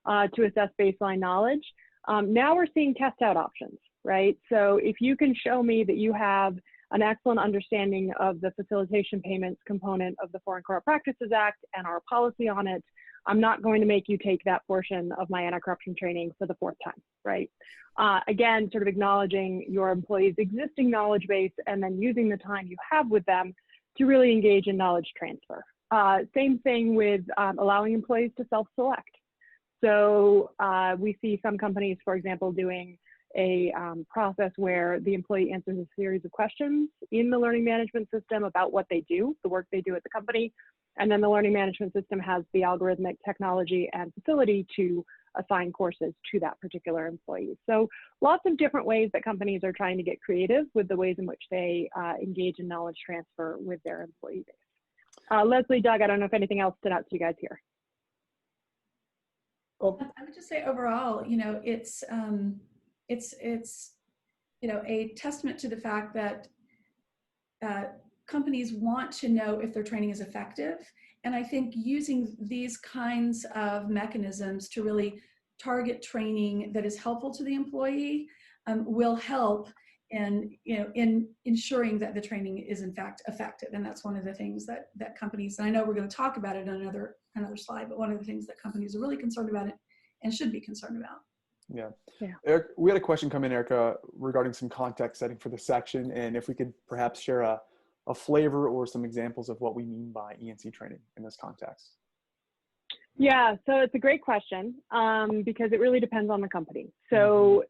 to assess baseline knowledge. Now we're seeing test out options, right? So if you can show me that you have an excellent understanding of the facilitation payments component of the Foreign Corrupt Practices Act and our policy on it, I'm not going to make you take that portion of my anti-corruption training for the 4th time, right? Again, sort of acknowledging your employees' existing knowledge base and then using the time you have with them to really engage in knowledge transfer. Same thing with allowing employees to self-select. So we see some companies, for example, doing a process where the employee answers a series of questions in the learning management system about what they do, the work they do at the company, and then the learning management system has the algorithmic technology and facility to assign courses to that particular employee. So lots of different ways that companies are trying to get creative with the ways in which they engage in knowledge transfer with their employee base. Leslie, Doug, I don't know if anything else stood out to you guys here. Oh. I would just say overall, you know, it's you know, a testament to the fact that companies want to know if their training is effective. And I think using these kinds of mechanisms to really target training that is helpful to the employee will help in, you know, in ensuring that the training is in fact effective. And that's one of the things that companies, and I know we're going to talk about it on another slide, but one of the things that companies are really concerned about it and should be concerned about. Yeah. Eric, we had a question come in, Erica, regarding some context setting for this section, and if we could perhaps share a flavor or some examples of what we mean by E&C training in this context. Yeah, so it's a great question because it really depends on the company. So,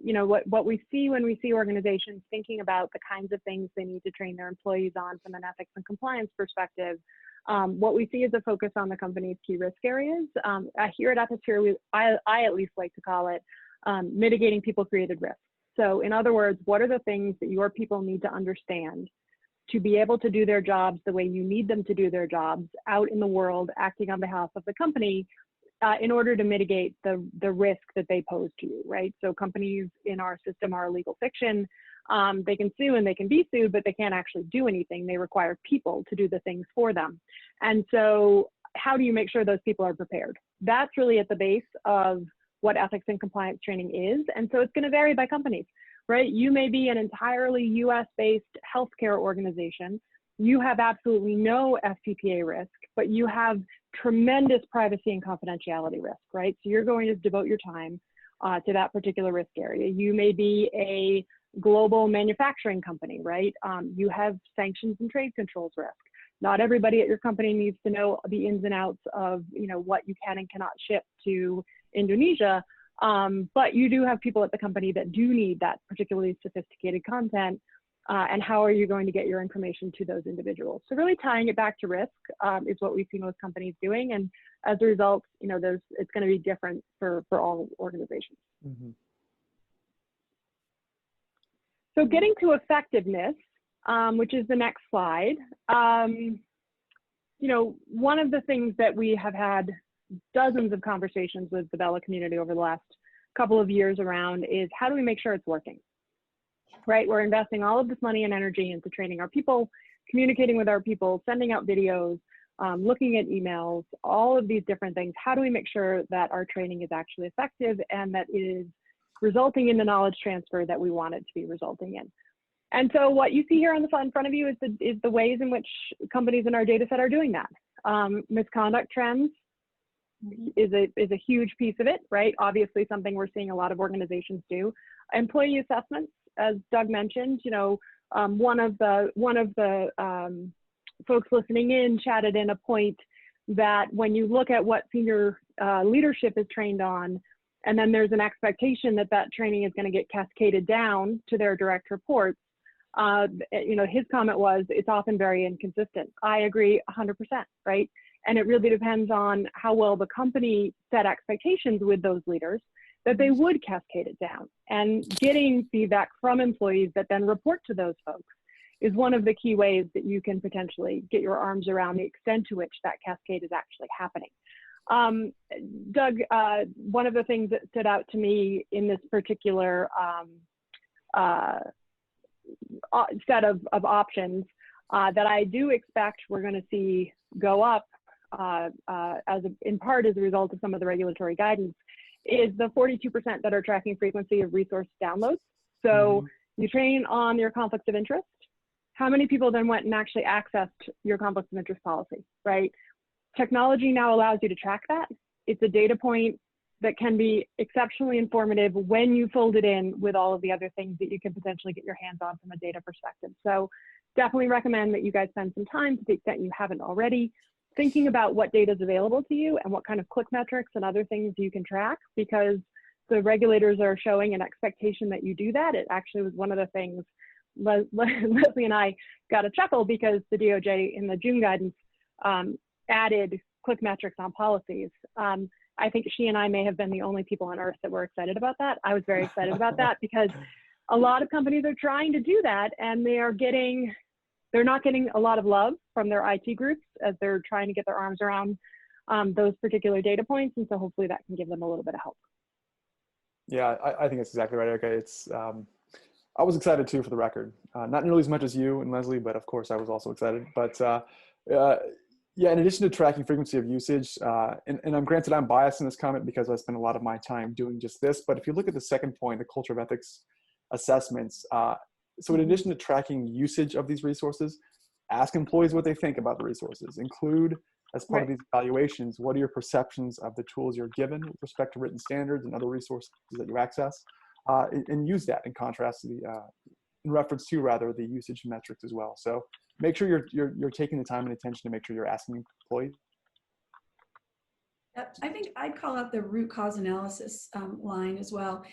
you know, what we see when we see organizations thinking about the kinds of things they need to train their employees on from an ethics and compliance perspective, what we see is a focus on the company's key risk areas. Here at Ethisphere, I at least like to call it mitigating people-created risk. So in other words, what are the things that your people need to understand to be able to do their jobs the way you need them to do their jobs out in the world, acting on behalf of the company in order to mitigate the risk that they pose to you, right? So companies in our system are a legal fiction. They can sue and they can be sued, but they can't actually do anything. They require people to do the things for them. And so how do you make sure those people are prepared? That's really at the base of what ethics and compliance training is. And so it's going to vary by companies, right? You may be an entirely US-based healthcare organization. You have absolutely no FCPA risk, but you have tremendous privacy and confidentiality risk, right? So you're going to devote your time to that particular risk area. You may be a global manufacturing company, right? You have sanctions and trade controls risk. Not everybody at your company needs to know the ins and outs of, you know, what you can and cannot ship to Indonesia, but you do have people at the company that do need that particularly sophisticated content, and how are you going to get your information to those individuals? So really tying it back to risk is what we see most companies doing, and as a result, you know, it's going to be different for all organizations. Mm-hmm. So getting to effectiveness, which is the next slide, you know, one of the things that we have had dozens of conversations with the Bella community over the last couple of years around is how do we make sure it's working, right? We're investing all of this money and energy into training our people, communicating with our people, sending out videos, looking at emails, all of these different things. How do we make sure that our training is actually effective and that it is resulting in the knowledge transfer that we want it to be resulting in? And so what you see here on the in front of you is the ways in which companies in our data set are doing that. Misconduct trends is a huge piece of it, right? Obviously something we're seeing a lot of organizations do. Employee assessments, as Doug mentioned, you know, one of the folks listening in chatted in a point that when you look at what senior leadership is trained on, and then there's an expectation that that training is going to get cascaded down to their direct reports, you know, his comment was, it's often very inconsistent. I agree 100%, right? And it really depends on how well the company set expectations with those leaders that they would cascade it down. And getting feedback from employees that then report to those folks is one of the key ways that you can potentially get your arms around the extent to which that cascade is actually happening. Doug, one of the things that stood out to me in this particular set of options that I do expect we're going to see go up in part as a result of some of the regulatory guidance is the 42% that are tracking frequency of resource downloads. So you train on your conflicts of interest. How many people then went and actually accessed your conflicts of interest policy, right? Technology now allows you to track that. It's a data point that can be exceptionally informative when you fold it in with all of the other things that you can potentially get your hands on from a data perspective. So definitely recommend that you guys spend some time, to the extent you haven't already, thinking about what data is available to you and what kind of click metrics and other things you can track, because the regulators are showing an expectation that you do that. It actually was one of the things Leslie and I got a chuckle because the DOJ in the June guidance added click metrics on policies. I think she and I may have been the only people on earth that were excited about that. I was very excited about that because a lot of companies are trying to do that, and they're not getting a lot of love from their IT groups as they're trying to get their arms around those particular data points. And so hopefully that can give them a little bit of help. Yeah, I think that's exactly right, Erica. It's, I was excited too, for the record. Not nearly as much as you and Leslie, but of course I was also excited. But yeah, in addition to tracking frequency of usage, and I'm granted I'm biased in this comment because I spend a lot of my time doing just this, but if you look at the second point, the culture of ethics assessments, so in addition to tracking usage of these resources, ask employees what they think about the resources. Include, as part of these evaluations, what are your perceptions of the tools you're given with respect to written standards and other resources that you access, and use that in contrast to in reference to the usage metrics as well. So make sure you're taking the time and attention to make sure you're asking employees. I think I'd call out the root cause analysis line as well.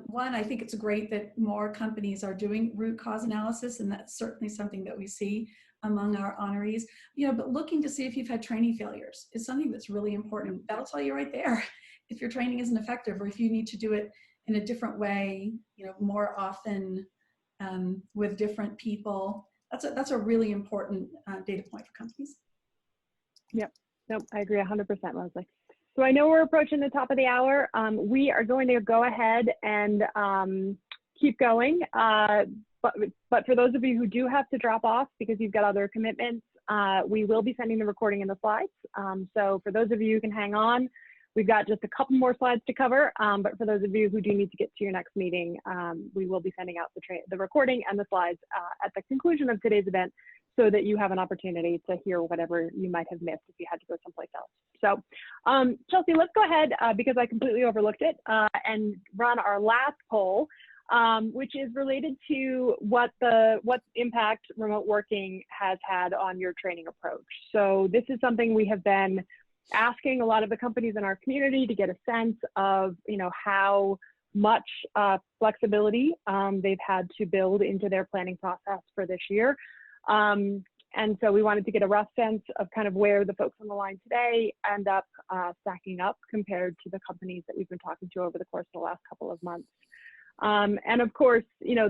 One, I think it's great that more companies are doing root cause analysis, and that's certainly something that we see among our honorees. But looking to see if you've had training failures is something that's really important. That'll tell you right there if your training isn't effective, or if you need to do it in a different way, more often with different people. That's a really important data point for companies. Yep. Nope, I agree 100%, Leslie. So I know we're approaching the top of the hour. We are going to go ahead and keep going. But for those of you who do have to drop off because you've got other commitments, we will be sending the recording and the slides. So for those of you who can hang on, we've got just a couple more slides to cover. But for those of you who do need to get to your next meeting, we will be sending out the recording and the slides at the conclusion of today's event, so that you have an opportunity to hear whatever you might have missed if you had to go someplace else. So Chelsea, let's go ahead, because I completely overlooked it, and run our last poll, which is related to what impact remote working has had on your training approach. So this is something we have been asking a lot of the companies in our community to get a sense of, how much flexibility they've had to build into their planning process for this year. And so we wanted to get a rough sense of kind of where the folks on the line today end up stacking up compared to the companies that we've been talking to over the course of the last couple of months. And of course, this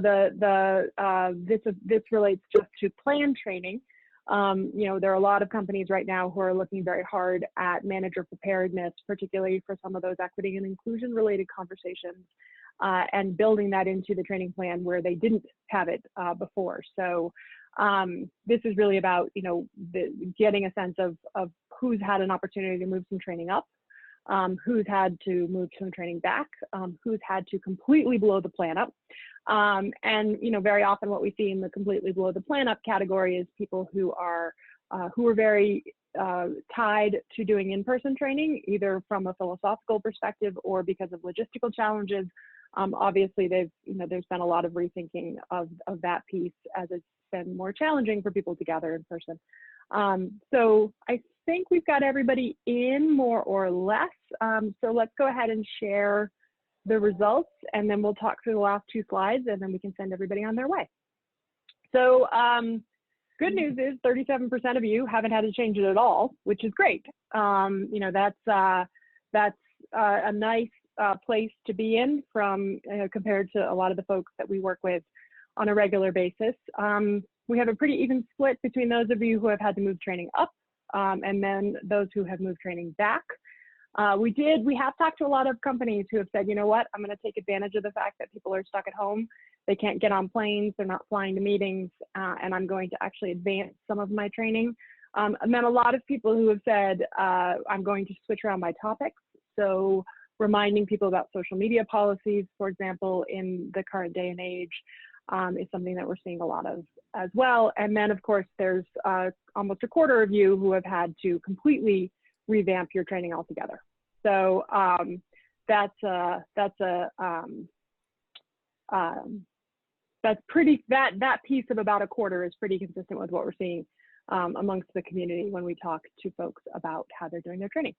relates just to planned training. There are a lot of companies right now who are looking very hard at manager preparedness, particularly for some of those equity and inclusion related conversations, and building that into the training plan where they didn't have it before. So this is really about, getting a sense of who's had an opportunity to move some training up, who's had to move some training back, who's had to completely blow the plan up. And, very often what we see in the completely blow the plan up category is people who are very tied to doing in-person training, either from a philosophical perspective or because of logistical challenges. Obviously, there's been a lot of rethinking of that piece as it's been more challenging for people to gather in person. So I think we've got everybody in more or less. So let's go ahead and share the results, and then we'll talk through the last two slides, and then we can send everybody on their way. So good news is 37% of you haven't had to change it at all, which is great. That's a nice place to be in from compared to a lot of the folks that we work with on a regular basis. We have a pretty even split between those of you who have had to move training up, and then those who have moved training back. We have talked to a lot of companies who have said, you know what, I'm going to take advantage of the fact that people are stuck at home they can't get on planes, they're not flying to meetings, and I'm going to actually advance some of my training. And then a lot of people who have said, I'm going to switch around my topics. So reminding people about social media policies, for example, in the current day and age, is something that we're seeing a lot of as well. And then, of course, there's almost a quarter of you who have had to completely revamp your training altogether. So that piece of about a quarter is pretty consistent with what we're seeing amongst the community when we talk to folks about how they're doing their training.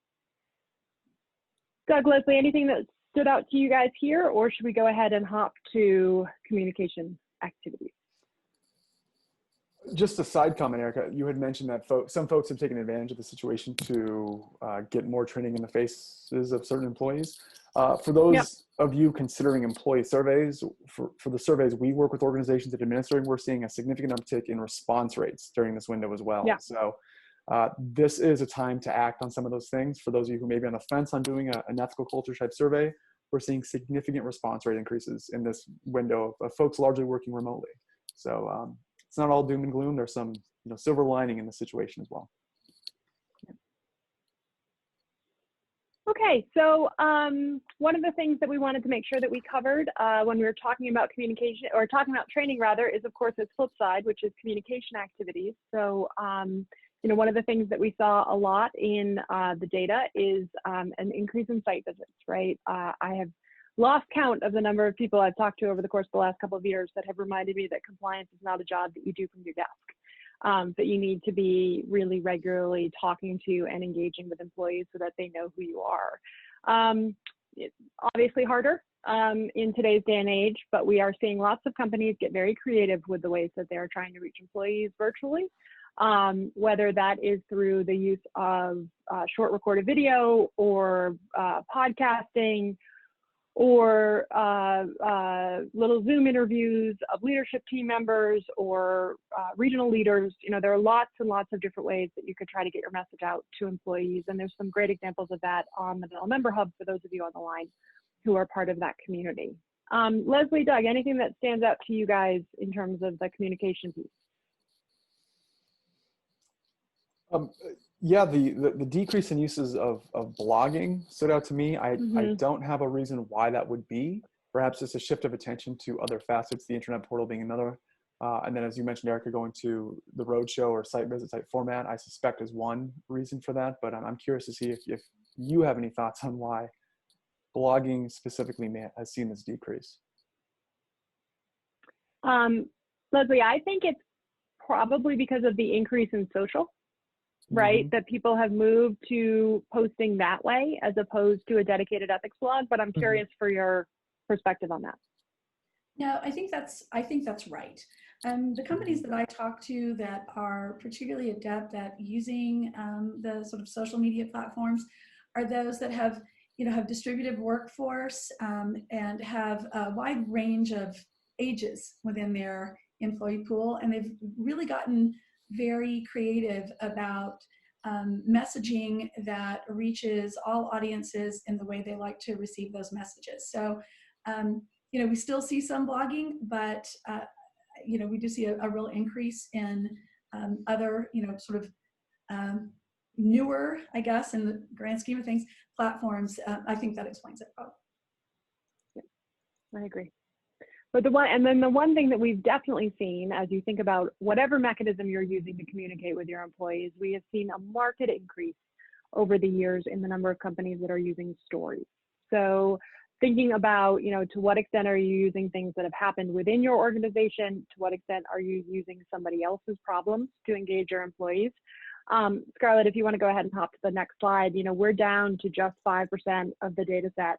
Doug, Leslie, anything that stood out to you guys here, or should we go ahead and hop to communication activities? Just a side comment, Erica, you had mentioned that some folks have taken advantage of the situation to get more training in the faces of certain employees. For those of you considering employee surveys, for the surveys we work with organizations that administering, we're seeing a significant uptick in response rates during this window as well. Yeah. So this is a time to act on some of those things. For those of you who may be on the fence on doing an ethical culture type survey, we're seeing significant response rate increases in this window of folks largely working remotely. So it's not all doom and gloom. There's some silver lining in the situation as well. Okay, so one of the things that we wanted to make sure that we covered when we were talking about communication, or talking about training rather, is of course its flip side, which is communication activities. So one of the things that we saw a lot in the data is an increase in site visits, right? I have lost count of the number of people I've talked to over the course of the last couple of years that have reminded me that compliance is not a job that you do from your desk, that you need to be really regularly talking to and engaging with employees so that they know who you are. It's obviously harder in today's day and age, but we are seeing lots of companies get very creative with the ways that they're trying to reach employees virtually, whether that is through the use of short recorded video or podcasting, or little Zoom interviews of leadership team members or regional leaders. There are lots and lots of different ways that you could try to get your message out to employees. And there's some great examples of that on the Middle Member Hub for those of you on the line who are part of that community. Leslie, Doug, anything that stands out to you guys in terms of the communication piece? Yeah, the decrease in uses of blogging stood out to me. I don't have a reason why that would be. Perhaps it's a shift of attention to other facets, the internet portal being another. And then, as you mentioned, Erica, going to the roadshow or site visit type format, I suspect is one reason for that. But I'm curious to see if you have any thoughts on why blogging specifically has seen this decrease. Leslie, I think it's probably because of the increase in social. Right, that people have moved to posting that way as opposed to a dedicated ethics blog, but I'm curious for your perspective on that. No, I think that's right. The companies that I talk to that are particularly adept at using the sort of social media platforms are those that have distributed workforce and have a wide range of ages within their employee pool, and they've really gotten very creative about messaging that reaches all audiences in the way they like to receive those messages. So, we still see some blogging, but we do see a real increase in other, sort of newer, I guess, in the grand scheme of things, platforms. I think that explains it. Yeah, I agree. But the one thing that we've definitely seen, as you think about whatever mechanism you're using to communicate with your employees, we have seen a marked increase over the years in the number of companies that are using stories. So thinking about, to what extent are you using things that have happened within your organization? To what extent are you using somebody else's problems to engage your employees? Scarlett, if you want to go ahead and hop to the next slide, we're down to just 5% of the data set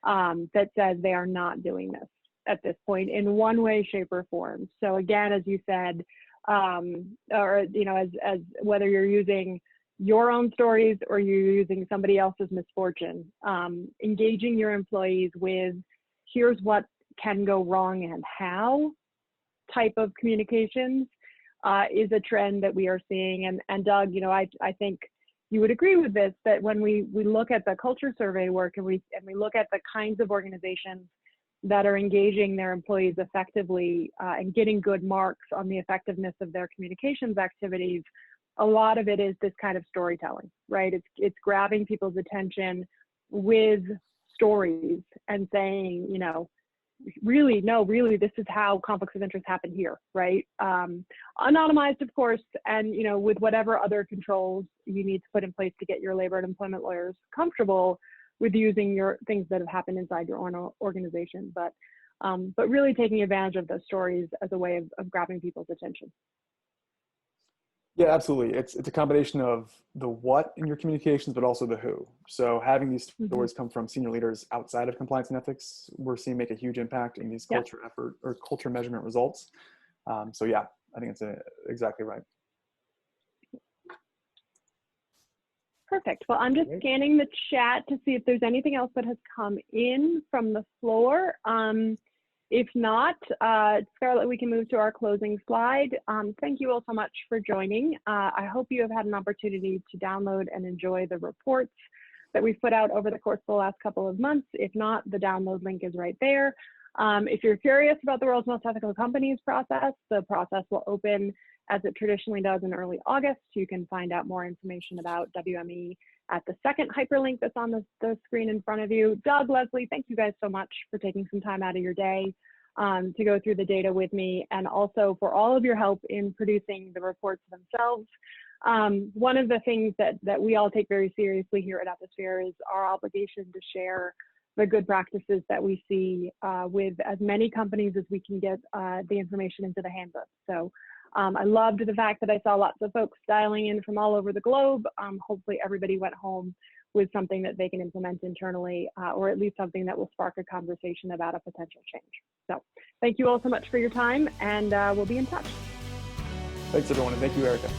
that says they are not doing this at this point in one way, shape, or form. So again, as you said, as whether you're using your own stories or you're using somebody else's misfortune, engaging your employees with here's what can go wrong and how type of communications is a trend that we are seeing. And Doug, I think you would agree with this, that when we look at the culture survey work and we look at the kinds of organizations that are engaging their employees effectively and getting good marks on the effectiveness of their communications activities, a lot of it is this kind of storytelling, right? It's grabbing people's attention with stories and saying, you know, really, no, really, this is how conflicts of interest happen here, right? Anonymized, of course, and, you know, with whatever other controls you need to put in place to get your labor and employment lawyers comfortable with using your things that have happened inside your own organization, but really taking advantage of those stories as a way of grabbing people's attention. Yeah, absolutely. It's a combination of the what in your communications, but also the who. So having these stories come from senior leaders outside of compliance and ethics, we're seeing make a huge impact in these culture effort or culture measurement results. So yeah, I think it's exactly right. Perfect. Well, I'm just scanning the chat to see if there's anything else that has come in from the floor. If not, Scarlett, we can move to our closing slide. Thank you all so much for joining. I hope you have had an opportunity to download and enjoy the reports that we've put out over the course of the last couple of months. If not, the download link is right there. If you're curious about the world's most ethical companies process, the process will open as it traditionally does in early August. You can find out more information about WME at the second hyperlink that's on the screen in front of you. Doug, Leslie, thank you guys so much for taking some time out of your day to go through the data with me, and also for all of your help in producing the reports themselves. One of the things that we all take very seriously here at Ethisphere is our obligation to share the good practices that we see with as many companies as we can get the information into the hands of. So I loved the fact that I saw lots of folks dialing in from all over the globe. Hopefully everybody went home with something that they can implement internally, or at least something that will spark a conversation about a potential change. So thank you all so much for your time, and we'll be in touch. Thanks everyone, and thank you, Erica.